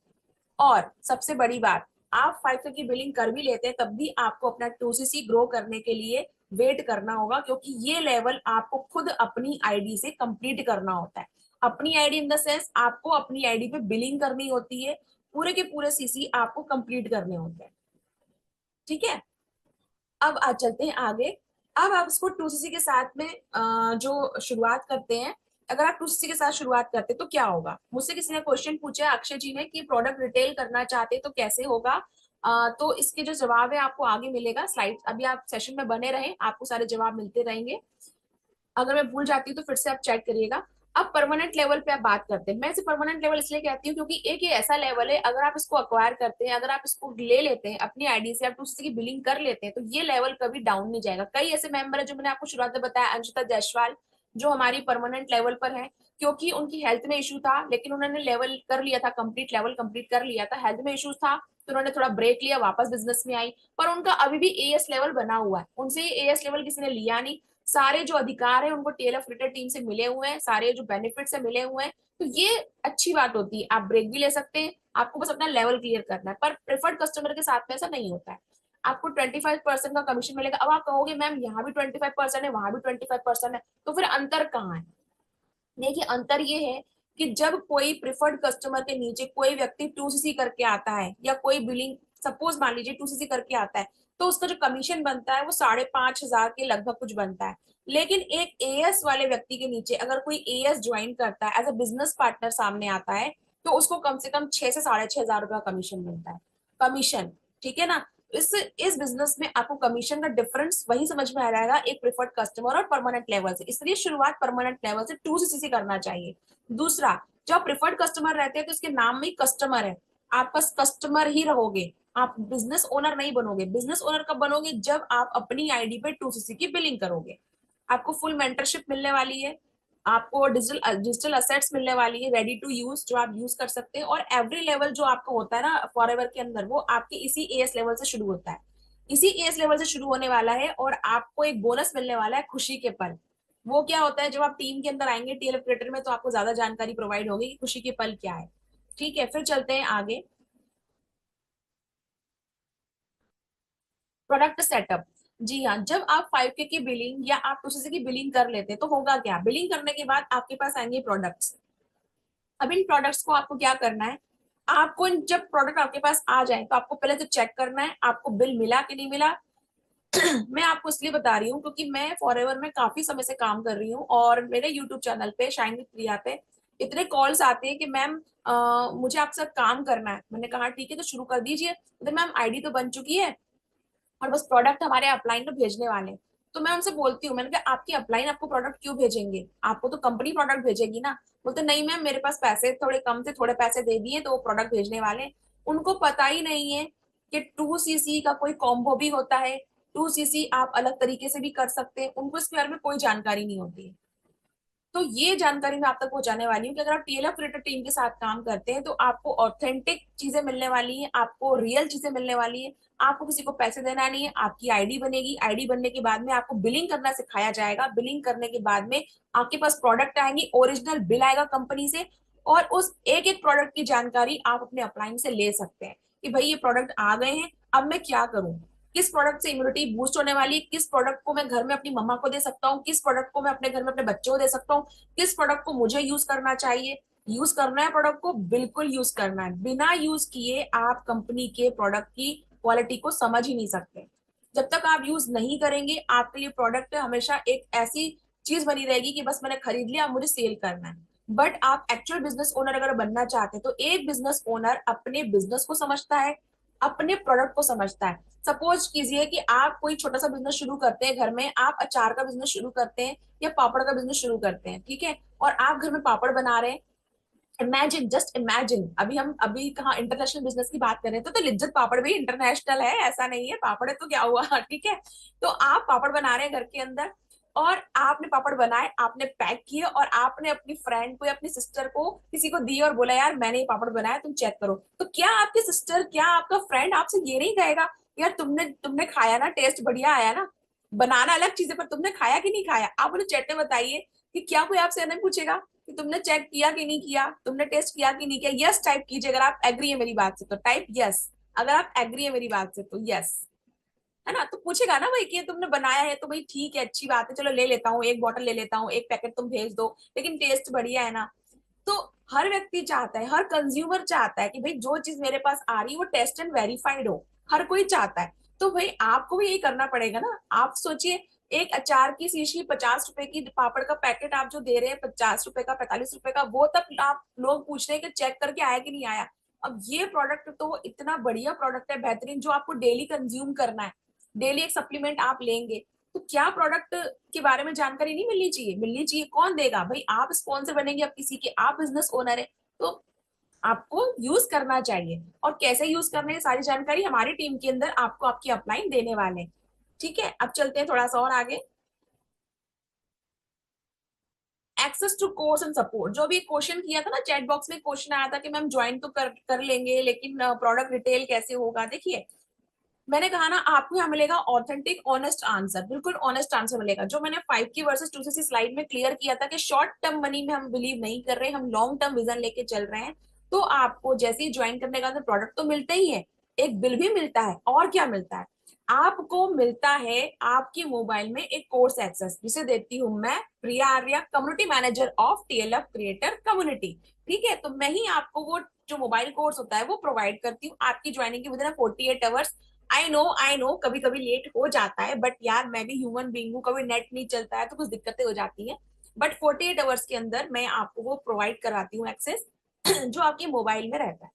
और सबसे बड़ी बात, आप 5K की बिलिंग कर भी लेते हैं तब भी आपको अपना 2cc ग्रो करने के लिए वेट करना होगा, क्योंकि ये लेवल आपको खुद अपनी आईडी से कंप्लीट करना होता है। अपनी आईडी इन द सेंस आपको अपनी आईडी पे बिलिंग करनी होती है, पूरे के पूरे सीसी आपको कंप्लीट करने होते हैं। ठीक है, अब आज चलते हैं आगे। अब आप इसको 2cc के साथ में जो शुरुआत करते हैं, अगर आप 2cc के साथ शुरुआत करते हैं तो क्या होगा। मुझसे किसी ने क्वेश्चन पूछा अक्षय जी ने कि प्रोडक्ट रिटेल करना चाहते तो कैसे होगा। तो इसके जो जवाब है आपको आगे मिलेगा स्लाइड, अभी आप सेशन में बने रहें, आपको सारे जवाब मिलते रहेंगे, अगर मैं भूल जाती हूँ तो फिर से आप चेक करिएगा। अब परमानेंट लेवल पे आप बात करते हैं, मैं इसे परमानेंट लेवल इसलिए कहती हूँ क्योंकि एक ये ऐसा लेवल है, अगर आप इसको अक्वायर करते हैं, अगर आप इसको ले लेते हैं अपनी आईडी से, आप दूसरे की बिलिंग कर लेते हैं, तो ये लेवल कभी डाउन नहीं जाएगा। कई ऐसे मेंबर है जो मैंने आपको शुरुआत में बताया, अंशिता जायसवाल जो हमारी परमानेंट लेवल पर है, क्योंकि उनकी हेल्थ में इशू था, लेकिन उन्होंने लेवल कर लिया था, कंप्लीट लेवल कंप्लीट कर लिया था, हेल्थ में इशू था तो उन्होंने थोड़ा ब्रेक लिया, वापस बिजनेस में आई, पर उनका अभी भी एएस लेवल बना हुआ है, उनसे एएस लेवल किसी ने लिया नहीं, सारे जो अधिकार है उनको टीएलएफ क्रिकेट टीम से मिले हुए हैं, सारे जो बेनिफिट से मिले हुए हैं, तो ये अच्छी बात होती है। आप ब्रेक भी ले सकते हैं, आपको बस अपना लेवल क्लियर करना है, पर प्रेफर्ड कस्टमर के साथ में ऐसा नहीं होता है। आपको 25% का कमीशन मिलेगा। अब आप कहोगे मैम यहाँ भी 25% है, वहां भी 25% है, तो फिर अंतर कहाँ है। देखिए अंतर ये है कि जब कोई प्रिफर्ड कस्टमर के नीचे कोई व्यक्ति 2cc करके आता है, या कोई बिलिंग सपोज मान लीजिए 2cc करके आता है, तो उसका जो कमीशन बनता है वो 5,500 के लगभग कुछ बनता है। लेकिन एक एएस वाले व्यक्ति के नीचे अगर कोई एएस ज्वाइन करता है, एज अ बिजनेस पार्टनर सामने आता है, तो उसको कम से कम 6 से 6,500 रुपया कमीशन मिलता है, कमीशन। ठीक है ना, इस बिजनेस में आपको कमीशन का डिफरेंस वही समझ में आ जाएगा एक प्रिफर्ड कस्टमर और परमानेंट लेवल से, इसलिए शुरुआत परमानेंट लेवल से 2cc से करना चाहिए। दूसरा, जब प्रिफर्ड कस्टमर रहते हैं तो इसके नाम में कस्टमर है, आप बस कस्टमर ही रहोगे, आप बिजनेस ओनर नहीं बनोगे। बिजनेस ओनर कब बनोगे, जब आप अपनी आईडी पे 2cc की बिलिंग करोगे, आपको फुल मेंटरशिप मिलने वाली है, आपको डिजिटल डिजिटल असेट्स मिलने वाली है रेडी टू यूज, जो आप यूज कर सकते हैं। और एवरी लेवल जो आपको होता है ना फॉरएवर के अंदर, वो आपके इसी एएस लेवल से शुरू होता है, इसी एएस लेवल से शुरू होने वाला है। और आपको एक बोनस मिलने वाला है, खुशी के पल। वो क्या होता है, जब आप टीम के अंदर आएंगे टीएल क्रिएटर में, तो आपको ज्यादा जानकारी प्रोवाइड होगी कि खुशी के पल क्या है। ठीक है, फिर चलते हैं आगे। Product setup. जी हाँ, जब आप 5K की बिलिंग या आप कुछ की बिलिंग कर लेते हैं तो होगा क्या, बिलिंग करने के बाद आपके पास आएंगे प्रोडक्ट्स। अब इन प्रोडक्ट्स को आपको क्या करना है, आपको जब प्रोडक्ट आपके पास आ जाए तो आपको पहले तो चेक करना है आपको बिल मिला कि नहीं मिला। मैं आपको इसलिए बता रही हूँ क्योंकि मैं फॉरएवर में काफी समय से काम कर रही हूँ, और मेरे यूट्यूब चैनल पे शाइन विद प्रिया पे इतने कॉल्स आते हैं कि मैम मुझे आपसे काम करना है। मैंने कहा ठीक है तो शुरू कर दीजिए, तो मैम आईडी तो बन चुकी है और बस प्रोडक्ट हमारे अपलाइन में भेजने वाले हैं। तो मैं उनसे बोलती हूँ, मैंने कहा आपकी अपलाइन आपको प्रोडक्ट क्यों भेजेंगे, आपको तो कंपनी प्रोडक्ट भेजेगी ना। बोलते नहीं मैम मेरे पास पैसे थोड़े कम थे, थोड़े पैसे दे दिए तो वो प्रोडक्ट भेजने वाले हैं। उनको पता ही नहीं है कि 2cc का कोई कॉम्बो भी होता है, 2cc आप अलग तरीके से भी कर सकते हैं, उनको इसके बारे में कोई जानकारी नहीं होती है। तो ये जानकारी मैं आप तक पहुंचाने वाली हूँ कि अगर आप टीएलएफ क्रिएटर टीम के साथ काम करते हैं तो आपको ऑथेंटिक चीजें मिलने वाली है, आपको रियल चीजें मिलने वाली है। आपको किसी को पैसे देना नहीं है, आपकी आईडी बनेगी, आईडी बनने के बाद में आपको बिलिंग करना सिखाया जाएगा, बिलिंग करने के बाद में आपके पास प्रोडक्ट आएंगी, ओरिजिनल बिल आएगा कंपनी से। और उस एक एक प्रोडक्ट की जानकारी आप अपने अपलाइन से ले सकते हैं कि भाई ये प्रोडक्ट आ गए हैं, अब मैं क्या करूं, किस प्रोडक्ट से इम्यूनिटी बूस्ट होने वाली है, किस प्रोडक्ट को मैं घर में अपनी मम्मा को दे सकता हूँ, किस प्रोडक्ट को मैं अपने घर में अपने बच्चों को दे सकता हूँ, किस प्रोडक्ट को मुझे यूज करना चाहिए। यूज करना है प्रोडक्ट को, बिल्कुल यूज करना है, बिना यूज किए आप कंपनी के प्रोडक्ट की क्वालिटी को समझ ही नहीं सकते। जब तक आप यूज नहीं करेंगे आपके लिए प्रोडक्ट हमेशा एक ऐसी चीज बनी रहेगी कि बस मैंने खरीद लिया मुझे सेल करना है। बट आप एक्चुअल बिजनेस ओनर अगर बनना चाहते हैं तो एक बिजनेस ओनर अपने बिजनेस को समझता है, अपने प्रोडक्ट को समझता है। सपोज कीजिए कि आप कोई छोटा सा बिजनेस शुरू करते हैं घर में, आप अचार का बिजनेस शुरू करते हैं या पापड़ का बिजनेस शुरू करते हैं, ठीक है, और आप घर में पापड़ बना रहे हैं। इमेजिन, जस्ट इमेजिन, अभी हम अभी कहाँ इंटरनेशनल बिजनेस की बात कर रहे थे, तो लिज्जत पापड़ भी इंटरनेशनल है, ऐसा नहीं है पापड़ है तो क्या हुआ ठीक है। तो आप पापड़ बना रहे हैं घर के अंदर, और आपने पापड़ बनाए, आपने पैक किए, और आपने अपनी फ्रेंड को या अपनी सिस्टर को किसी को दिए और बोला यार मैंने ये पापड़ बनाया तुम चेक करो। तो क्या आपकी सिस्टर, क्या आपका फ्रेंड आपसे ये नहीं कहेगा यार तुमने तुमने खाया ना, टेस्ट बढ़िया आया ना। बनाना अलग चीज है पर तुमने खाया कि नहीं खाया, आप उन्हें चैट में बताइए कि क्या कोई आपसे नहीं पूछेगा कि तुमने चेक किया कि नहीं किया, तुमने टेस्ट किया कि नहीं किया। यस टाइप कीजिए अगर आप एग्री है मेरी बात से तो टाइप यस, अगर आप एग्री है मेरी बात से तो यस, है ना। तो पूछेगा ना भाई कि तुमने बनाया है तो भाई ठीक है अच्छी बात है, चलो ले लेता हूँ, एक बॉटल ले लेता हूँ, एक पैकेट तुम भेज दो, लेकिन टेस्ट बढ़िया है ना। तो हर व्यक्ति चाहता है, हर कंज्यूमर चाहता है कि भाई जो चीज मेरे पास आ रही है वो टेस्ट एंड वेरीफाइड हो, हर कोई चाहता है। तो भाई आपको भी यही करना पड़ेगा ना। आप सोचिए एक अचार की शीशी 50 रुपए की, पापड़ का पैकेट आप जो दे रहे हैं 50 रुपए का, 45 रुपए का, वो तब आप लोग पूछ रहे हैं कि चेक करके आया कि नहीं आया। अब ये प्रोडक्ट तो इतना बढ़िया प्रोडक्ट है, बेहतरीन, जो आपको डेली कंज्यूम करना है, डेली एक सप्लीमेंट आप लेंगे, तो क्या प्रोडक्ट के बारे में जानकारी नहीं मिलनी चाहिए, मिलनी चाहिए। कौन देगा भाई, आप स्पॉन्सर बनेंगे अब किसी के, आप बिजनेस ओनर है, तो आपको यूज करना चाहिए। और कैसे यूज करने है सारी जानकारी हमारी टीम के अंदर आपको आपकी अपलाइन देने वाले हैं। ठीक है, अब चलते हैं थोड़ा सा और आगे। Access to course and support, जो भी क्वेश्चन किया था ना चैट बॉक्स में, क्वेश्चन आया था कि मैम ज्वाइन तो कर लेंगे लेकिन प्रोडक्ट डिटेल कैसे होगा। देखिए मैंने कहा ना आपको यहाँ मिलेगा ऑथेंटिक ऑनेस्ट आंसर, बिल्कुल ऑनेस्ट आंसर मिलेगा। जो मैंने 5 की वर्सेस 2cc स्लाइड में क्लियर किया था कि शॉर्ट टर्म मनी में हम बिलीव नहीं कर रहे, हम लॉन्ग टर्म विजन लेके चल रहे हैं। तो आपको जैसे ही ज्वाइन करने का प्रोडक्ट तो मिलते ही है, एक बिल भी मिलता है, और क्या मिलता है आपको, मिलता है आपके मोबाइल में एक कोर्स एक्सेस, जिसे देती हूँ मैं Priya Arya, community manager of TLF creator community. ठीक है, तो मैं ही आपको वो जो मोबाइल कोर्स होता है वो प्रोवाइड करती हूँ आपकी ज्वाइनिंग के with in 48 hours. I know कभी कभी लेट हो जाता है, बट यार मैं भी ह्यूमन बींग हूँ, कभी नेट नहीं चलता है तो कुछ दिक्कतें हो जाती हैं। बट 48 आवर्स के अंदर मैं आपको वो प्रोवाइड कराती हूँ एक्सेस जो आपके मोबाइल में रहता है,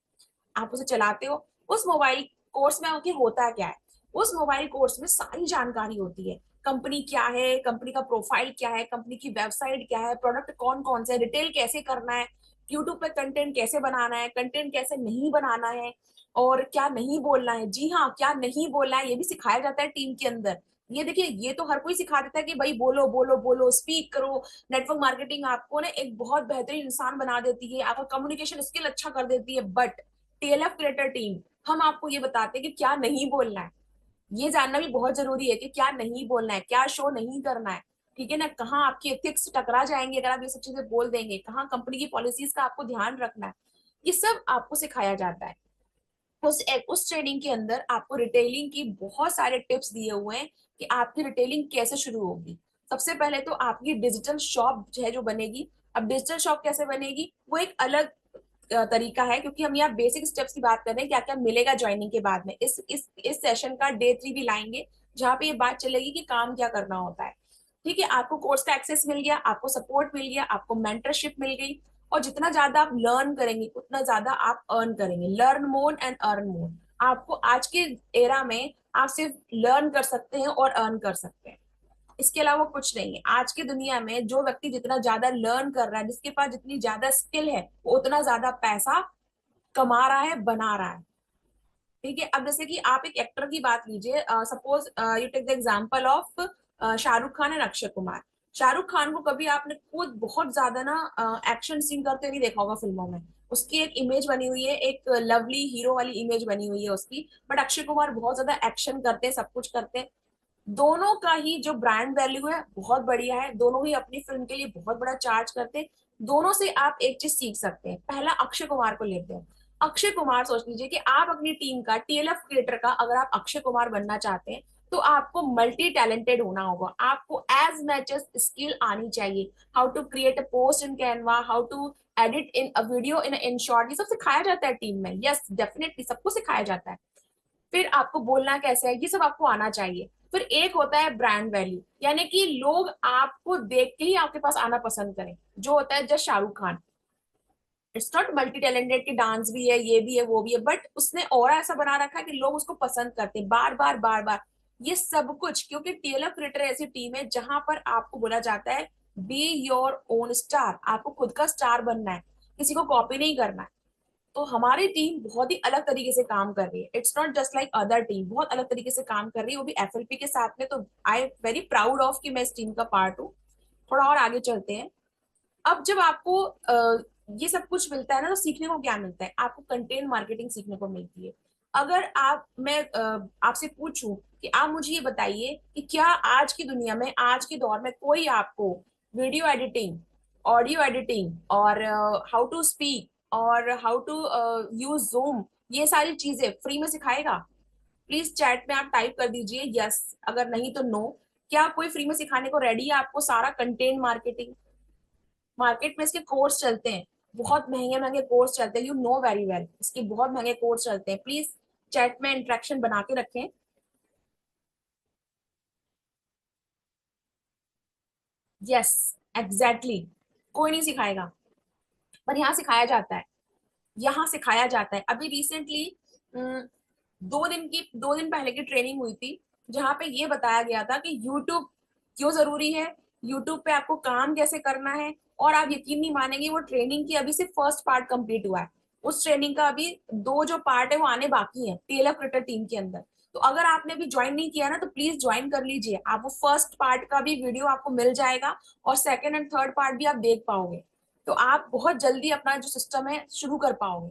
आप उसे चलाते हो। उस मोबाइल कोर्स में आपके होता क्या है, उस मोबाइल कोर्स में सारी जानकारी होती है, कंपनी क्या है, कंपनी का प्रोफाइल क्या है, कंपनी की वेबसाइट क्या है, प्रोडक्ट कौन कौन से, रिटेल कैसे करना है, यूट्यूब पे कंटेंट कैसे बनाना है, कंटेंट कैसे नहीं बनाना है, और क्या नहीं बोलना है। जी हाँ, क्या नहीं बोलना है ये भी सिखाया जाता है टीम के अंदर। ये देखिए, ये तो हर कोई सिखा देता है कि भाई बोलो बोलो बोलो, स्पीक करो। नेटवर्क मार्केटिंग आपको ना एक बहुत बेहतरीन इंसान बना देती है, आपका कम्युनिकेशन स्किल अच्छा कर देती है, बट टीएलएफ क्रिएटर टीम, हम आपको ये बताते हैं कि क्या नहीं बोलना है। ये जानना भी बहुत जरूरी है कि क्या नहीं बोलना है, क्या शो नहीं करना है, ठीक है ना। कहाँ आपकी एथिक्स टकरा जाएंगे अगर आप ये सब चीजें बोल देंगे, कहाँ कंपनी की पॉलिसीज का आपको ध्यान रखना है, ये सब आपको सिखाया जाता है। उस ट्रेनिंग के अंदर आपको रिटेलिंग की बहुत सारे टिप्स दिए हुए हैं कि आपकी रिटेलिंग कैसे शुरू होगी। सबसे पहले तो आपकी डिजिटल शॉप है जो बनेगी। अब डिजिटल शॉप कैसे बनेगी वो एक अलग तरीका है, क्योंकि हम यहाँ बेसिक स्टेप्स की बात कर रहे हैं, क्या क्या मिलेगा ज्वाइनिंग के बाद में। इस सेशन का डे 3 भी लाएंगे जहाँ पे ये बात चलेगी कि काम क्या करना होता है। ठीक है, आपको कोर्स का एक्सेस मिल गया, आपको सपोर्ट मिल गया, आपको मेंटरशिप मिल गई, और जितना ज्यादा आप लर्न करेंगे उतना ज्यादा आप अर्न करेंगे। Learn more and earn more. आपको आज के एरा में आप सिर्फ लर्न कर सकते हैं और अर्न कर सकते हैं, इसके अलावा कुछ नहीं है। आज की दुनिया में जो व्यक्ति जितना ज्यादा लर्न कर रहा है, जिसके पास जितनी ज्यादा स्किल है, वो उतना ज्यादा पैसा कमा रहा है, बना रहा है। ठीक है, अब जैसे कि आप एक एक्टर की बात लीजिए, suppose you take the example of Shahrukh Khan and Akshay Kumar. Shahrukh Khan को कभी आपने खुद बहुत ज्यादा ना एक्शन सीन करते नहीं देखा होगा फिल्मों में। उसकी एक इमेज बनी हुई है, एक लवली हीरो वाली इमेज बनी हुई है उसकी। बट अक्षय कुमार बहुत ज्यादा एक्शन करते हैं, सब कुछ करते हैं। दोनों का ही जो ब्रांड वैल्यू है बहुत बढ़िया है, दोनों ही अपनी फिल्म के लिए बहुत बड़ा चार्ज करते हैं। दोनों से आप एक चीज सीख सकते हैं। पहला अक्षय कुमार को लेते हैं। अक्षय कुमार, सोच लीजिए कि आप अपनी टीम का, टीएलएफ क्रिएटर का, अगर आप अक्षय कुमार बनना चाहते हैं तो आपको मल्टी टैलेंटेड होना होगा। आपको एज मच एज स्किल आनी चाहिए। How to create a post in Canva, how to edit in a video in short, ये सब सिखाया जाता है टीम में। यस, डेफिनेटली सबको सिखाया जाता है। फिर आपको बोलना कैसे है, ये सब आपको आना चाहिए। फिर एक होता है ब्रांड वैल्यू, यानी कि लोग आपको देख के ही आपके पास आना पसंद करें, जो होता है just Shahrukh Khan. It's not multi talented, की डांस भी है, ये भी है, वो भी है, बट उसने और ऐसा बना रखा है कि लोग उसको पसंद करते हैं बार बार बार बार। ये सब कुछ क्योंकि टीएलएफ क्रिएटर ऐसी टीम है जहां पर आपको बोला जाता है बी योर ओन स्टार। आपको खुद का स्टार बनना है, किसी को कॉपी नहीं करना है। तो हमारी टीम बहुत ही अलग तरीके से काम कर रही है। It's not just like other team, बहुत अलग तरीके से काम कर रही है, वो भी एफएलपी के साथ में। तो I am very proud of कि मैं इस टीम का पार्ट हूँ। थोड़ा और आगे चलते हैं। अब जब आपको ये सब कुछ मिलता है ना, तो सीखने को क्या मिलता है? आपको कंटेंट मार्केटिंग सीखने को मिलती है। अगर मैं आपसे पूछूं कि आप मुझे ये बताइए कि क्या आज की दुनिया में, आज के दौर में कोई आपको वीडियो एडिटिंग, ऑडियो एडिटिंग, और हाउ टू स्पीक, और हाउ टू यूज जूम, ये सारी चीजें फ्री में सिखाएगा? प्लीज चैट में आप टाइप कर दीजिए यस, अगर नहीं तो नो। क्या कोई फ्री में सिखाने को रेडी है आपको सारा कंटेंट मार्केटिंग? मार्केट में इसके कोर्स चलते हैं, बहुत महंगे महंगे कोर्स चलते हैं, यू नो वेरी वेल, इसके बहुत महंगे कोर्स चलते हैं। प्लीज चैट में इंटरेक्शन बना के रखें। यस, एग्जैक्टली, कोई नहीं सिखाएगा, पर यहाँ सिखाया जाता है। यहाँ सिखाया जाता है। अभी रिसेंटली 2 दिन पहले की ट्रेनिंग हुई थी, जहाँ पे ये बताया गया था कि यूट्यूब क्यों जरूरी है, यूट्यूब पे आपको काम कैसे करना है। और आप यकीन नहीं मानेंगे, वो ट्रेनिंग की अभी सिर्फ फर्स्ट पार्ट कंप्लीट हुआ है। उस ट्रेनिंग का अभी दो जो पार्ट है वो आने बाकी है टीएलएफ क्रिएटर टीम के अंदर। तो अगर आपने अभी ज्वाइन नहीं किया ना, तो प्लीज ज्वाइन कर लीजिए। आप वो फर्स्ट पार्ट का भी वीडियो आपको मिल जाएगा, और सेकेंड एंड थर्ड पार्ट भी आप देख पाओगे। तो आप बहुत जल्दी अपना जो सिस्टम है शुरू कर पाओगे।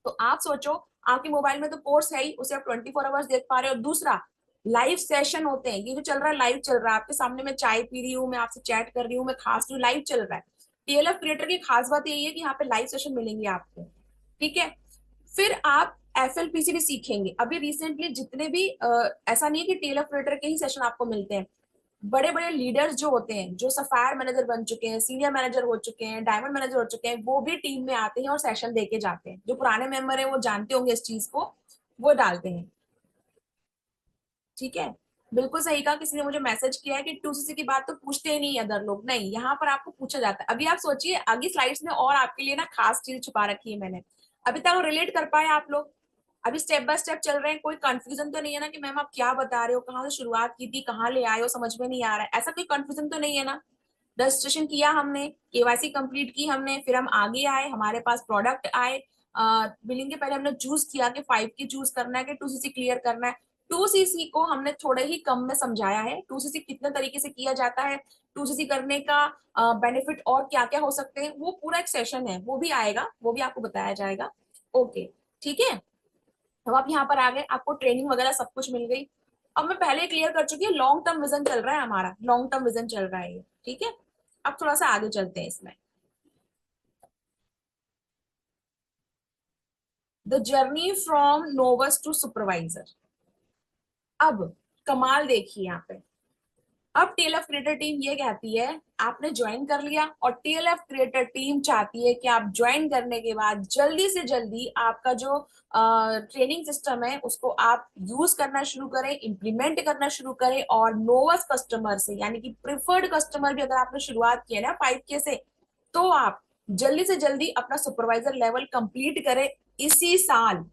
तो आप सोचो, आपके मोबाइल में तो कोर्स है ही, उसे आप 24 आवर्स देख पा रहे हो। दूसरा, लाइव सेशन होते हैं, ये जो चल रहा है लाइव चल रहा है आपके सामने। मैं चाय पी रही हूँ, मैं आपसे चैट कर रही हूँ, मैं खास रही हूँ, लाइव चल रहा है। टीएलएफ क्रिएटर की खास बात यही है कि यहाँ पे लाइव सेशन मिलेंगे आपको। ठीक है, फिर आप एफएलपीसी भी सीखेंगे। अभी रिसेंटली जितने भी ऐसा नहीं है कि टीएलएफ क्रिएटर के ही सेशन आपको मिलते हैं। बड़े बड़े लीडर्स जो होते हैं, जो सफायर मैनेजर बन चुके हैं, सीनियर मैनेजर हो चुके हैं, डायमंड मैनेजर हो चुके हैं, वो भी टीम में आते हैं और सेशन देके जाते हैं। जो पुराने मेंबर हैं वो जानते होंगे इस चीज को, वो डालते हैं। ठीक है, बिल्कुल सही कहा। किसी ने मुझे मैसेज किया है कि 2सीसी की बात तो पूछते ही नहीं अदर लोग, नहीं, यहाँ पर आपको पूछा जाता है। अभी आप सोचिए, आगे स्लाइड्स में और आपके लिए ना खास चीज छुपा रखी है मैंने। अभी तक रिलेट कर पाए आप लोग? अभी स्टेप बाय स्टेप चल रहे हैं, कोई कंफ्यूजन तो नहीं है ना कि मैम आप क्या बता रहे हो, कहाँ से शुरुआत की थी, कहाँ ले आए हो, समझ में नहीं आ रहा है, ऐसा कोई कंफ्यूजन तो नहीं है ना? रजिस्ट्रेशन किया हमने, केवाईसी कंप्लीट की हमने, फिर हम आगे आए, हमारे पास प्रोडक्ट आए। बिलिंग के पहले हमने चूज किया कि 5 की चूज करना है कि 2सीसी क्लियर करना है। 2cc को हमने थोड़े ही कम में समझाया है, 2cc कितने तरीके से किया जाता है, 2cc करने का बेनिफिट और क्या क्या हो सकते हैं, वो पूरा एक सेशन है, वो भी आएगा, वो भी आपको बताया जाएगा। ओके, ठीक है। अब आप यहाँ पर आ गए, आपको ट्रेनिंग वगैरह सब कुछ मिल गई। अब मैं पहले क्लियर कर चुकी हूँ, लॉन्ग टर्म विजन चल रहा है हमारा, लॉन्ग टर्म विजन चल रहा है ये, ठीक है। अब थोड़ा सा आगे चलते हैं इसमें, the journey from novice to supervisor. अब कमाल देखिए यहाँ पे, अब टीएलएफ क्रिएटर टीम ये कहती है आपने ज्वाइन कर लिया, और टीएलएफ क्रिएटर टीम चाहती है कि आप ज्वाइन करने के बाद जल्दी से जल्दी आपका जो ट्रेनिंग सिस्टम है उसको आप यूज करना शुरू करें, इंप्लीमेंट करना शुरू करें, और नोवस कस्टमर से, यानी कि प्रिफर्ड कस्टमर भी अगर आपने शुरुआत की है ना 5K से, तो आप जल्दी से जल्दी अपना सुपरवाइजर लेवल कंप्लीट करें इसी साल।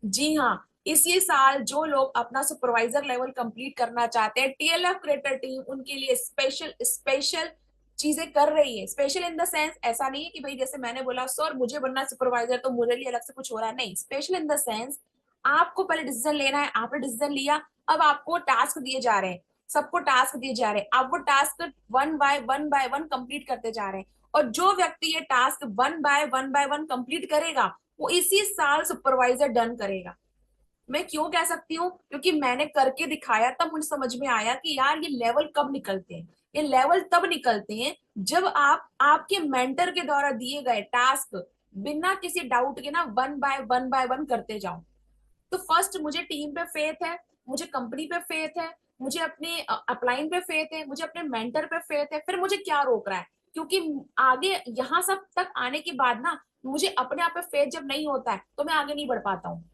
जी हाँ, इसी साल जो लोग अपना सुपरवाइजर लेवल कंप्लीट करना चाहते हैं, टीएलएफ क्रिएटर टीम उनके लिए स्पेशल स्पेशल चीजें कर रही है। स्पेशल इन द सेंस, ऐसा नहीं है कि भाई जैसे मैंने बोला सर मुझे बनना सुपरवाइजर तो मुझे लिए अलग से कुछ हो रहा है, नहीं। स्पेशल इन द सेंस, आपको पहले डिसीजन लेना है, आपने डिसीजन लिया, अब आपको टास्क दिए जा रहे हैं, सबको टास्क दिए जा रहे हैं, आप वो task one by one complete करते जा रहे हैं, और जो व्यक्ति ये task one by one complete करेगा वो इसी साल सुपरवाइजर डन करेगा। मैं क्यों कह सकती हूँ, क्योंकि मैंने करके दिखाया, तब मुझे समझ में आया कि यार ये लेवल कब निकलते हैं। ये लेवल तब निकलते हैं जब आप आपके मेंटर के द्वारा दिए गए टास्क बिना किसी डाउट के ना वन बाय वन करते जाओ। तो फर्स्ट मुझे टीम पे फेथ है, मुझे कंपनी पे फेथ है, मुझे अपने अपलाइन पे फेथ है, मुझे अपने मेंटर पे फेथ है, फिर मुझे क्या रोक रहा है? क्योंकि आगे यहाँ सब तक आने के बाद ना मुझे अपने आप पे फेथ जब नहीं होता है तो मैं आगे नहीं बढ़ पाता हूँ,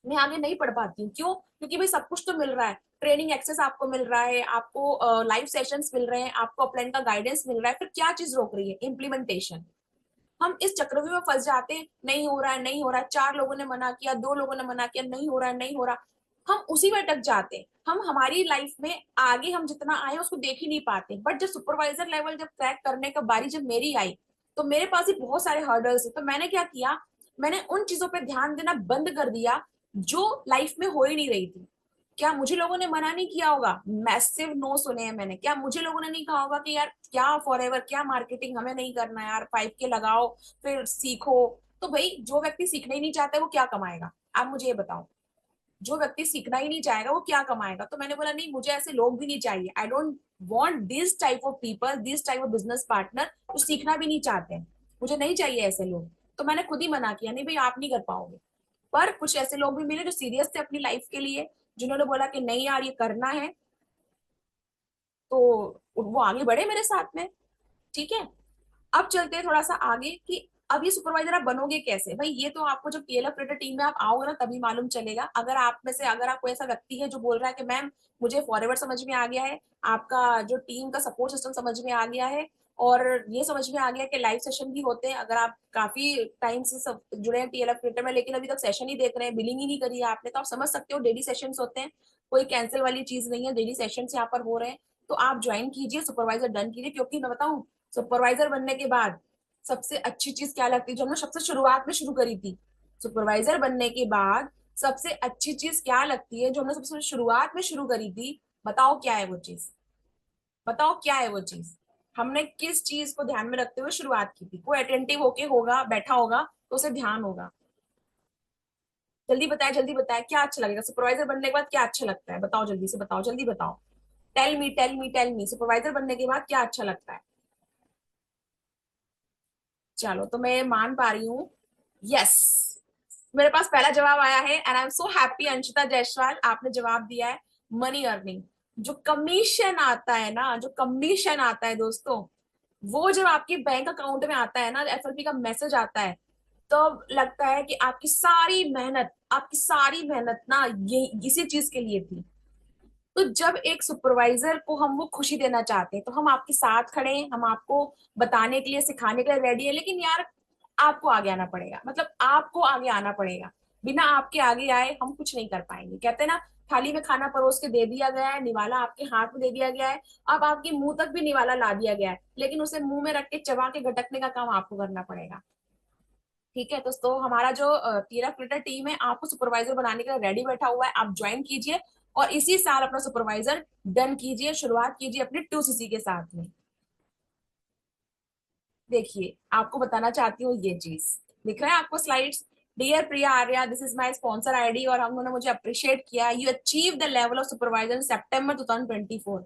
मैं आगे नहीं पढ़ पाती हूँ। क्यों? क्योंकि भाई सब कुछ तो मिल रहा है, ट्रेनिंग एक्सेस आपको मिल रहा है, आपको लाइव सेशंस मिल रहे हैं, आपको अपलाइन का गाइडेंस मिल रहा है, फिर क्या चीज रोक रही है? इम्प्लीमेंटेशन। हम इस चक्रव्यूह में फंस जाते हैं, नहीं हो रहा है, नहीं हो रहा है, 4 लोगों ने मना किया, 2 लोगों ने मना किया, नहीं हो रहा है, नहीं हो रहा, हम उसी में अटक जाते हैं। हम हमारी लाइफ में आगे हम जितना आए उसको देख ही नहीं पाते। बट जब सुपरवाइजर लेवल जब क्रैक करने का बारी जब मेरी आई, तो मेरे पास ही बहुत सारे हर्डल्स है। तो मैंने क्या किया, मैंने उन चीजों पर ध्यान देना बंद कर दिया जो लाइफ में हो ही नहीं रही थी। क्या मुझे लोगों ने मना नहीं किया होगा? मैसिव नो सुने हैं मैंने। क्या मुझे लोगों ने नहीं कहा होगा कि यार क्या फॉरएवर, क्या मार्केटिंग, हमें नहीं करना यार, 5K लगाओ फिर सीखो। तो भाई जो व्यक्ति सीखना ही नहीं चाहता वो क्या कमाएगा? आप मुझे ये बताओ, जो व्यक्ति सीखना ही नहीं चाहेगा वो क्या कमाएगा? तो मैंने बोला नहीं, मुझे ऐसे लोग भी नहीं चाहिए। I don't want this type of people, this type of business partner जो सीखना भी नहीं चाहते हैं। मुझे नहीं चाहिए ऐसे लोग। तो मैंने खुद ही मना किया, नहीं भाई आप नहीं कर पाओगे। पर कुछ ऐसे लोग भी मिले जो सीरियस थे अपनी लाइफ के लिए, जिन्होंने बोला कि नहीं यार ये करना है, तो वो आगे बढ़े मेरे साथ में। ठीक है। अब चलते हैं थोड़ा सा आगे कि अब ये सुपरवाइजर आप बनोगे कैसे। भाई ये तो आपको जब टीएलएफ क्रिएटर टीम में आप आओगे ना तभी मालूम चलेगा। अगर आप में से अगर आप कोई ऐसा व्यक्ति है जो बोल रहा है कि मैम मुझे फॉरएवर समझ में आ गया है, आपका जो टीम का सपोर्ट सिस्टम समझ में आ गया है, और ये समझ में आ गया कि लाइव सेशन भी होते हैं, अगर आप काफी टाइम से सब जुड़े हैं टीएलएफ क्रिएटर में लेकिन अभी तक सेशन ही देख रहे हैं, बिलिंग ही नहीं करी है आपने, तो आप समझ सकते हो डेली सेशन होते हैं, कोई कैंसिल वाली चीज नहीं है, डेली सेशन यहाँ पर हो रहे हैं। तो आप ज्वाइन कीजिए, सुपरवाइजर डन कीजिए। क्योंकि मैं बताऊं, सुपरवाइजर बनने के बाद सबसे अच्छी चीज क्या लगती है, जो हमने सबसे शुरुआत में शुरू करी थी, सुपरवाइजर बनने के बाद सबसे अच्छी चीज क्या लगती है जो हमने सबसे शुरुआत में शुरू करी थी? बताओ क्या है वो चीज? बताओ क्या है वो चीज? हमने किस चीज को ध्यान में रखते हुए शुरुआत की थी? कोई अटेंटिव होके होगा, बैठा होगा तो उसे ध्यान होगा। जल्दी बताए क्या अच्छा लगेगा सुपरवाइजर बनने के बाद? क्या अच्छा लगता है? बताओ जल्दी से, बताओ जल्दी बताओ। Tell me tell me tell me, supervisor बनने के बाद क्या अच्छा लगता है? चलो तो मैं मान पा रही हूँ। यस, मेरे पास पहला जवाब आया है and I am so happy. Anshita Jaiswal आपने जवाब दिया है, मनी अर्निंग। जो कमीशन आता है ना, जो कमीशन आता है दोस्तों, वो जब आपके बैंक अकाउंट में आता है ना, एफएलपी का मैसेज आता है, तो लगता है कि आपकी सारी मेहनत ना ये इसी चीज के लिए थी। तो जब एक सुपरवाइजर को हम वो खुशी देना चाहते हैं तो हम आपके साथ खड़े हैं, हम आपको बताने के लिए, सिखाने के लिए रेडी है, लेकिन यार आपको आगे आना पड़ेगा, मतलब आपको आगे आना पड़ेगा। बिना आपके आगे आए हम कुछ नहीं कर पाएंगे। कहते हैं ना, थाली में खाना परोस के दे दिया गया है, निवाला आपके हाथ में दे दिया गया है, अब आपके मुंह तक भी निवाला ला दिया गया है, लेकिन उसे मुंह में रख के चबा के गटकने का काम आपको करना पड़ेगा। ठीक है, तो हमारा जो टीरा क्रिएटर टीम है आपको सुपरवाइजर बनाने के लिए रेडी बैठा हुआ है, आप ज्वाइन कीजिए और इसी साल अपना सुपरवाइजर डन कीजिए, शुरुआत कीजिए अपने 2cc के साथ में। देखिए आपको बताना चाहती हूँ ये चीज, दिख रहा है आपको slides? Dear Priya Arya, this is my sponsor ID और हम उन्होंने मुझे अप्रिशिएट किया, you achieve the level of supervisor in सितंबर 2024।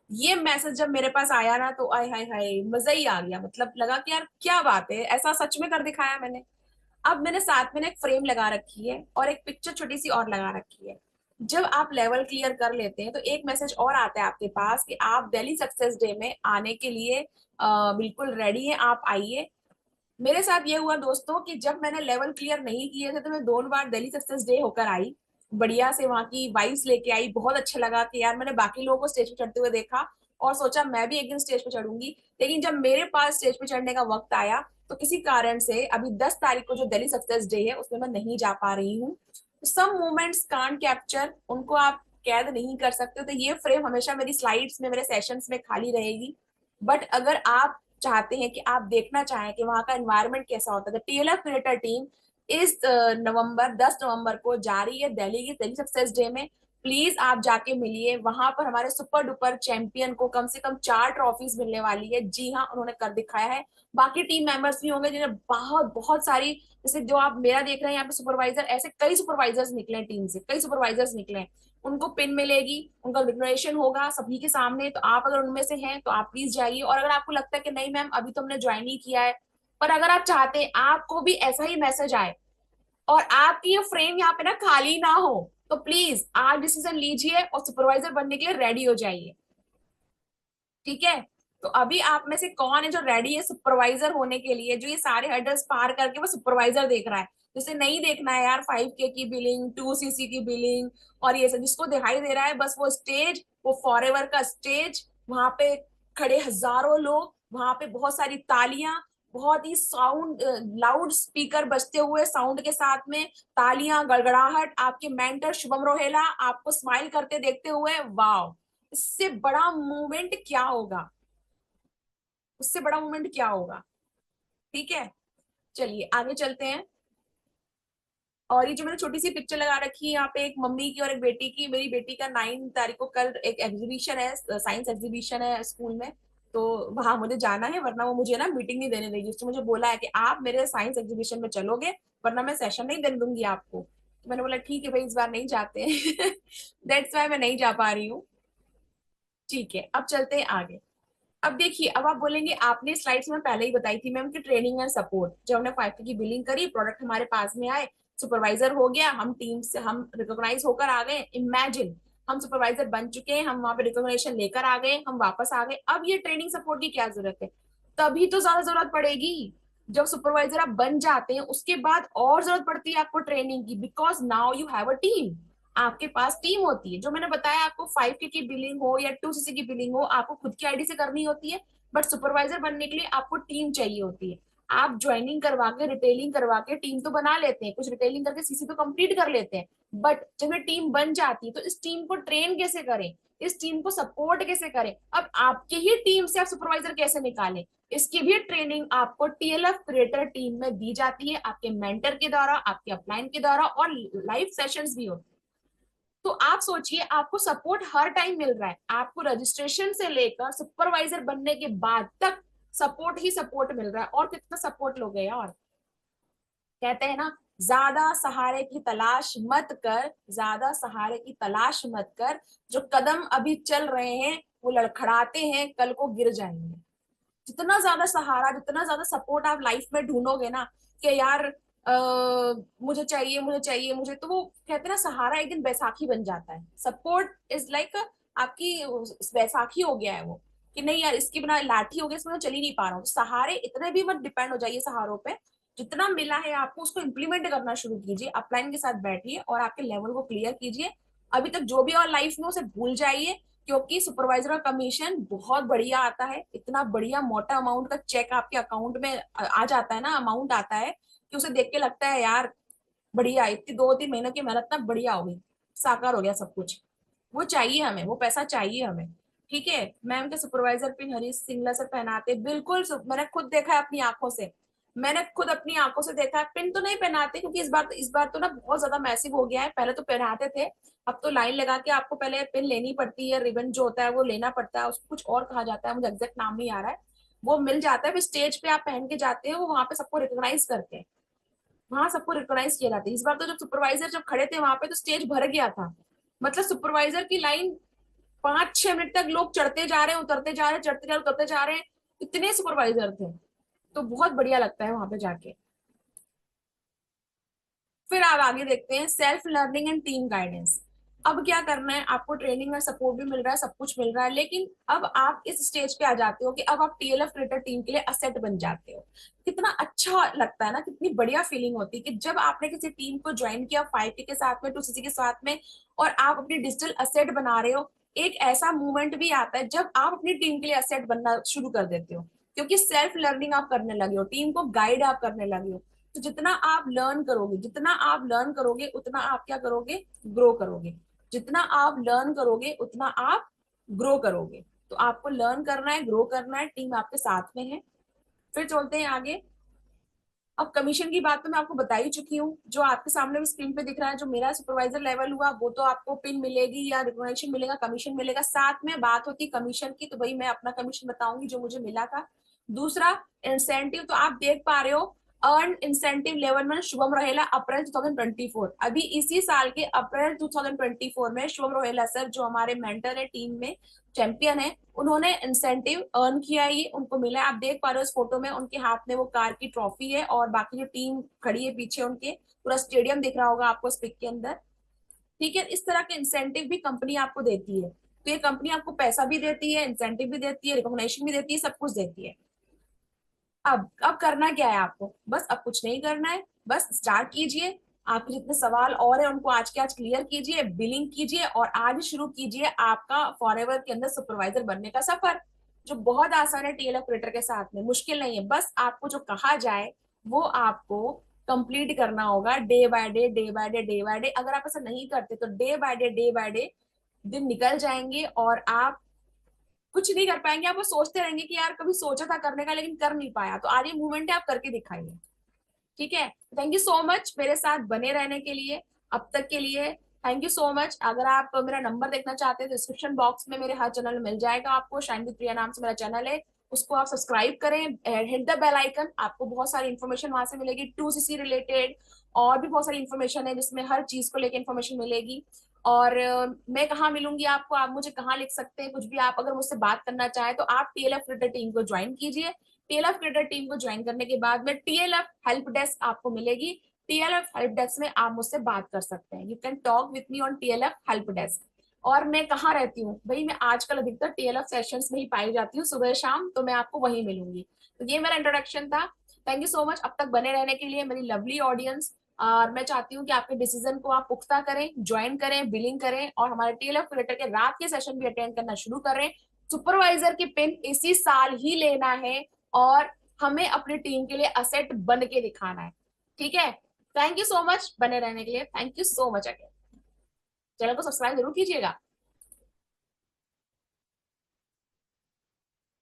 ये मैसेज जब मेरे पास आया ना तो आय हाय हाय मजा ही आ गया, मतलब लगा कि यार क्या बात है, ऐसा सच में कर दिखाया मैंने। अब मैंने साथ में ना एक फ्रेम लगा रखी है और एक पिक्चर छोटी सी और लगा रखी है। जब आप लेवल क्लियर कर लेते हैं तो एक मैसेज और आता है आपके पास कि आप दिल्ली सक्सेस डे में आने के लिए बिल्कुल रेडी है, आप आइए। मेरे साथ ये हुआ दोस्तों कि जब मैंने लेवल क्लियर नहीं किए थे तो मैं 2 बार दिल्ली सक्सेस डे होकर आई, बढ़िया से वहां की वाइब्स लेके आई, बहुत अच्छा लगा कि यार मैंने बाकी लोगों को स्टेज पे चढ़ते हुए देखा और सोचा मैं भी एक दिन स्टेज पे चढ़ूंगी। लेकिन जब मेरे पास स्टेज पे चढ़ने का वक्त आया तो किसी कारण से अभी 10 तारीख को जो दिल्ली सक्सेस डे है उसमें मैं नहीं जा पा रही हूँ। सम मोमेंट्स कांट कैप्चर, उनको आप कैद नहीं कर सकते, तो ये फ्रेम हमेशा मेरी स्लाइड्स में, मेरे सेशंस में खाली रहेगी। बट अगर आप चाहते हैं कि आप देखना चाहें कि वहां का एनवायरनमेंट कैसा होता है, टीएलएफ क्रिएटर टीम इस नवंबर 10 नवंबर को जा रही है दिल्ली की दिल्ली सक्सेस डे में। प्लीज आप जाके मिलिए, वहां पर हमारे सुपर डुपर चैंपियन को कम से कम 4 ट्रॉफीज मिलने वाली है। जी हाँ, उन्होंने कर दिखाया है। बाकी टीम मेंबर्स भी होंगे जिन्हें बहुत बहुत सारी, जैसे जो आप मेरा देख रहे हैं यहाँ पे सुपरवाइजर, ऐसे कई सुपरवाइजर्स निकले हैं टीम से, कई सुपरवाइजर्स निकले हैं। उनको पिन मिलेगी, उनका डिक्लेरेशन होगा सभी के सामने, तो आप अगर उनमें से हैं तो आप प्लीज जाइए। और अगर आपको लगता है कि नहीं मैम अभी तो हमने ज्वाइन नहीं किया है, पर अगर आप चाहते हैं आपको भी ऐसा ही मैसेज आए और आपकी ये फ्रेम यहाँ पे ना खाली ना हो, तो प्लीज आज डिसीजन लीजिए और सुपरवाइजर बनने के लिए रेडी हो जाइए। ठीक है, तो अभी आप में से कौन है जो रेडी है सुपरवाइजर होने के लिए, जो ये सारे हर्डल्स पार करके वो सुपरवाइजर देख रहा है? जिसे नहीं देखना है यार 5K की बिलिंग, 2cc की बिलिंग और ये सब, जिसको दिखाई दे रहा है बस वो स्टेज, वो फॉरएवर का स्टेज, वहां पे खड़े हजारों लोग, वहां पे बहुत सारी तालियां, बहुत ही साउंड लाउड स्पीकर बजते हुए साउंड के साथ में, तालियां गड़गड़ाहट, आपके मेंटर शुभम रोहेला आपको स्माइल करते देखते हुए, वाह! इससे बड़ा मूवमेंट क्या होगा, उससे बड़ा मूवमेंट क्या होगा? ठीक है, चलिए आगे चलते हैं। और ये जो मैंने छोटी सी पिक्चर लगा रखी है यहाँ पे, एक मम्मी की और एक बेटी की, मेरी बेटी का 9 तारीख को कल एक एग्जीबिशन है, साइंस एग्जीबिशन है स्कूल में, तो वहां मुझे जाना है, वरना वो मुझे ना मीटिंग नहीं देने देगी। उसने मुझे बोला है कि आप मेरे साइंस एग्जीबिशन में चलोगे वरना मैं सेशन नहीं देने दूंगी आपको। तो मैंने बोला ठीक है भाई, इस बार नहीं जाते हैं दैट्स वाई मैं नहीं जा पा रही हूँ। ठीक है, अब चलते हैं आगे। अब देखिए, अब आप बोलेंगे आपने स्लाइड्स में पहले ही बताई थी मैम कि ट्रेनिंग एंड सपोर्ट, जब हमने 5K की बिलिंग करी, प्रोडक्ट हमारे पास में आए, सुपरवाइजर हो गया, हम टीम से हम रिकॉग्नाइज होकर आ गए, इमेजिन हम सुपरवाइजर बन चुके हैं, हम वहां पे रिकॉग्निशन लेकर आ गए, हम वापस आ गए। अब ये ट्रेनिंग सपोर्ट की क्या जरूरत है? तभी तो ज्यादा जरूरत पड़ेगी जब सुपरवाइजर आप बन जाते हैं, उसके बाद और जरूरत पड़ती है आपको ट्रेनिंग की, because now you have a team. आपके पास टीम होती है, जो मैंने बताया आपको 5K की बिलिंग हो या 2cc की बिलिंग हो, आपको खुद की आईडी से करनी होती है, बट सुपरवाइजर बनने के लिए आपको टीम चाहिए होती है। आप ज्वाइनिंग करवा के, रिटेलिंग करवा के टीम तो बना लेते हैं, कुछ रिटेलिंग करके सीसी तो कंप्लीट कर लेते हैं, बट जब ये टीम बन जाती है तो इस टीम को ट्रेन कैसे करें, इस टीम को सपोर्ट कैसे करें? अब आपके ही टीम से आप सुपरवाइजर कैसे निकालें, इसकी भी ट्रेनिंग आपको टीएलएफ क्रिएटर टीम में दी जाती है, आपके मेंटर के द्वारा, आपके अपलाइन के द्वारा, और लाइव सेशंस भी होते हैं। तो आप सोचिए, आपको सपोर्ट हर टाइम मिल रहा है, आपको रजिस्ट्रेशन से लेकर सुपरवाइजर बनने के बाद तक सपोर्ट ही सपोर्ट मिल रहा है। और कितना सपोर्ट लोगे यार? कहते हैं ना, ज्यादा सहारे की तलाश मत कर, ज्यादा सहारे की तलाश मत कर, जो कदम अभी चल रहे हैं वो लड़खड़ाते हैं, कल को गिर जाएंगे। जितना ज्यादा सहारा, जितना ज्यादा सपोर्ट आप लाइफ में ढूंढोगे ना कि यार मुझे चाहिए, मुझे चाहिए, मुझे, तो वो कहते हैं ना, सहारा एक दिन बैसाखी बन जाता है। सपोर्ट इज लाइक आपकी बैसाखी हो गया है वो, कि नहीं यार इसके बिना लाठी हो गया, इसमें मैं चल ही नहीं पा रहा हूँ। सहारे इतने भी मत डिपेंड हो जाइए सहारों पे, जितना मिला है आपको उसको इम्प्लीमेंट करना शुरू कीजिए, अपलाइन के साथ बैठिए और आपके लेवल को क्लियर कीजिए। अभी तक जो भी और लाइफ में उसे भूल जाइए, क्योंकि सुपरवाइजर का कमीशन बहुत बढ़िया आता है, इतना बढ़िया मोटा अमाउंट का चेक आपके अकाउंट में आ जाता है ना, अमाउंट आता है कि उसे देख के लगता है यार बढ़िया, इतनी 2-3 महीनों की मेहनत ना बढ़िया हो गई, साकार हो गया सब कुछ। वो चाहिए हमें, वो पैसा चाहिए हमें। ठीक है, मैम के supervisor pin Harish Singla sir पहनाते, बिल्कुल मैंने खुद देखा है अपनी आंखों से। मैंने खुद अपनी आंखों से देखा है। पिन तो नहीं पहनाते क्योंकि इस बार तो ना बहुत ज्यादा मैसिव हो गया है। पहले तो पहनाते थे, अब तो लाइन लगा के आपको पहले पिन लेनी पड़ती है, रिबन जो होता है वो लेना पड़ता है, उसको कुछ और कहा जाता है, मुझे एग्जैक्ट नाम नहीं आ रहा है। वो मिल जाता है, फिर स्टेज पे आप पहन के जाते हो, वहां पे सबको रिकॉग्नाइज करते हैं, वहां सबको रिकॉग्नाइज किया जाता है। इस बार तो जब सुपरवाइजर जब खड़े थे वहां पे तो स्टेज भर गया था, मतलब सुपरवाइजर की लाइन 5-6 मिनट तक लोग चढ़ते जा रहे हैं, उतरते जा रहे हैं, चढ़ते जा रहे हैं, उतरते जा रहे हैं, इतने सुपरवाइजर थे। तो बहुत बढ़िया लगता है वहां पे जाके। फिर आप आगे देखते हैं self learning and team guidance. अब क्या करना है, आपको ट्रेनिंग में सपोर्ट भी मिल रहा है, सब कुछ मिल रहा है, लेकिन अब आप इस स्टेज पे आ जाते हो कि अब आप टीएलएफ क्रिएटर टीम के लिए असेट बन जाते हो। कितना अच्छा लगता है ना, कितनी बढ़िया फीलिंग होती है कि जब आपने किसी टीम को ज्वाइन किया 5T के साथ में, 2CC के साथ में, और आप अपनी डिजिटल असेट बना रहे हो। एक ऐसा मूवमेंट भी आता है जब आप अपनी टीम के लिए असेट बनना शुरू कर देते हो, क्योंकि सेल्फ लर्निंग आप करने लगे हो, टीम को गाइड आप करने लगे हो। तो जितना आप लर्न करोगे, जितना आप लर्न करोगे उतना आप क्या करोगे, ग्रो करोगे। जितना आप लर्न करोगे उतना आप ग्रो करोगे। तो आपको लर्न करना है, ग्रो करना है, टीम आपके साथ में है। फिर चलते हैं आगे। अब कमीशन की बात तो मैं आपको बता ही चुकी हूँ, जो आपके सामने भी स्क्रीन पे दिख रहा है, जो मेरा सुपरवाइजर लेवल हुआ वो तो आपको पिन मिलेगी या रिकॉग्निशन मिलेगा, कमीशन मिलेगा। साथ में बात होती कमीशन की, तो भाई मैं अपना कमीशन बताऊंगी जो मुझे मिला था। दूसरा, इंसेंटिव तो आप देख पा रहे हो, अर्न इंसेंटिव लेवल में शुभम रोहेला अप्रैल 2024, अभी इसी साल के अप्रैल 2024 में शुभम रोहेला सर जो हमारे मेंटर है, टीम में चैंपियन है, उन्होंने इंसेंटिव अर्न किया है, ये उनको मिला है। आप देख पा रहे हो इस फोटो में उनके हाथ में वो कार की ट्रॉफी है, और बाकी जो टीम खड़ी है पीछे उनके, पूरा स्टेडियम दिख रहा होगा आपको इस पिक के अंदर। ठीक है, इस तरह के इंसेंटिव भी कंपनी आपको देती है। तो ये कंपनी आपको पैसा भी देती है, इंसेंटिव भी देती है, रिकॉग्निशन भी देती है, सब कुछ देती है। अब करना क्या है आपको, बस अब कुछ नहीं करना है, बस स्टार्ट कीजिए। आपके जितने सवाल और हैं उनको आज के आज क्लियर कीजिए, बिलिंग कीजिए, और आज शुरू कीजिए आपका फॉरएवर के अंदर सुपरवाइजर बनने का सफर, जो बहुत आसान है टीएल ऑपरेटर के साथ में, मुश्किल नहीं है। बस आपको जो कहा जाए वो आपको कंप्लीट करना होगा, day by day, day by day, day by day. अगर आप ऐसा नहीं करते तो day by day, day by day दिन निकल जाएंगे और आप कुछ नहीं कर पाएंगे। आप वो सोचते रहेंगे कि यार कभी सोचा था करने का लेकिन कर नहीं पाया। तो आज ये मूवमेंट है, आप करके दिखाइए। ठीक है, थैंक यू सो मच मेरे साथ बने रहने के लिए अब तक के लिए। Thank you so much. अगर आप मेरा नंबर देखना चाहते हैं तो डिस्क्रिप्शन बॉक्स में मेरे हर चैनल मिल जाएगा आपको, शाइन विद प्रिया नाम से मेरा चैनल है, उसको आप सब्सक्राइब करें, हिट द बेल आइकन। आपको बहुत सारी इन्फॉर्मेशन वहां से मिलेगी, 2CC रिलेटेड, और भी बहुत सारी इन्फॉर्मेशन है जिसमें हर चीज को लेकर इन्फॉर्मेशन मिलेगी। और मैं कहाँ मिलूंगी आपको, आप मुझे कहाँ लिख सकते हैं कुछ भी, आप अगर मुझसे बात करना चाहें तो आप टीएलएफ क्रिएटर टीम को ज्वाइन कीजिए। टीएलएफ क्रिएटर टीम को ज्वाइन करने के बाद में टीएलएफ हेल्प डेस्क आपको मिलेगी। टीएलएफ हेल्प डेस्क में आप मुझसे बात कर सकते हैं, you can talk with me on TLF help desk. और मैं कहाँ रहती हूँ भाई, मैं आजकल अधिकतर टीएलएफ सेशंस में ही पाई जाती हूँ, सुबह शाम, तो मैं आपको वहीं मिलूंगी। तो ये मेरा इंट्रोडक्शन था। थैंक यू सो मच अब तक बने रहने के लिए मेरी लवली ऑडियंस। और मैं चाहती हूँ कि आपके डिसीजन को आप पुख्ता करें, ज्वाइन करें, बिलिंग करें, और हमारे टीएलएफ क्रिएटर के रात के सेशन भी अटेंड करना शुरू करें। सुपरवाइजर की पिन इसी साल ही लेना है, और हमें अपनी टीम के लिए असेट बन के दिखाना है। ठीक है, थैंक यू सो मच बने रहने के लिए, thank you so much again. Channel को सब्सक्राइब जरूर कीजिएगा।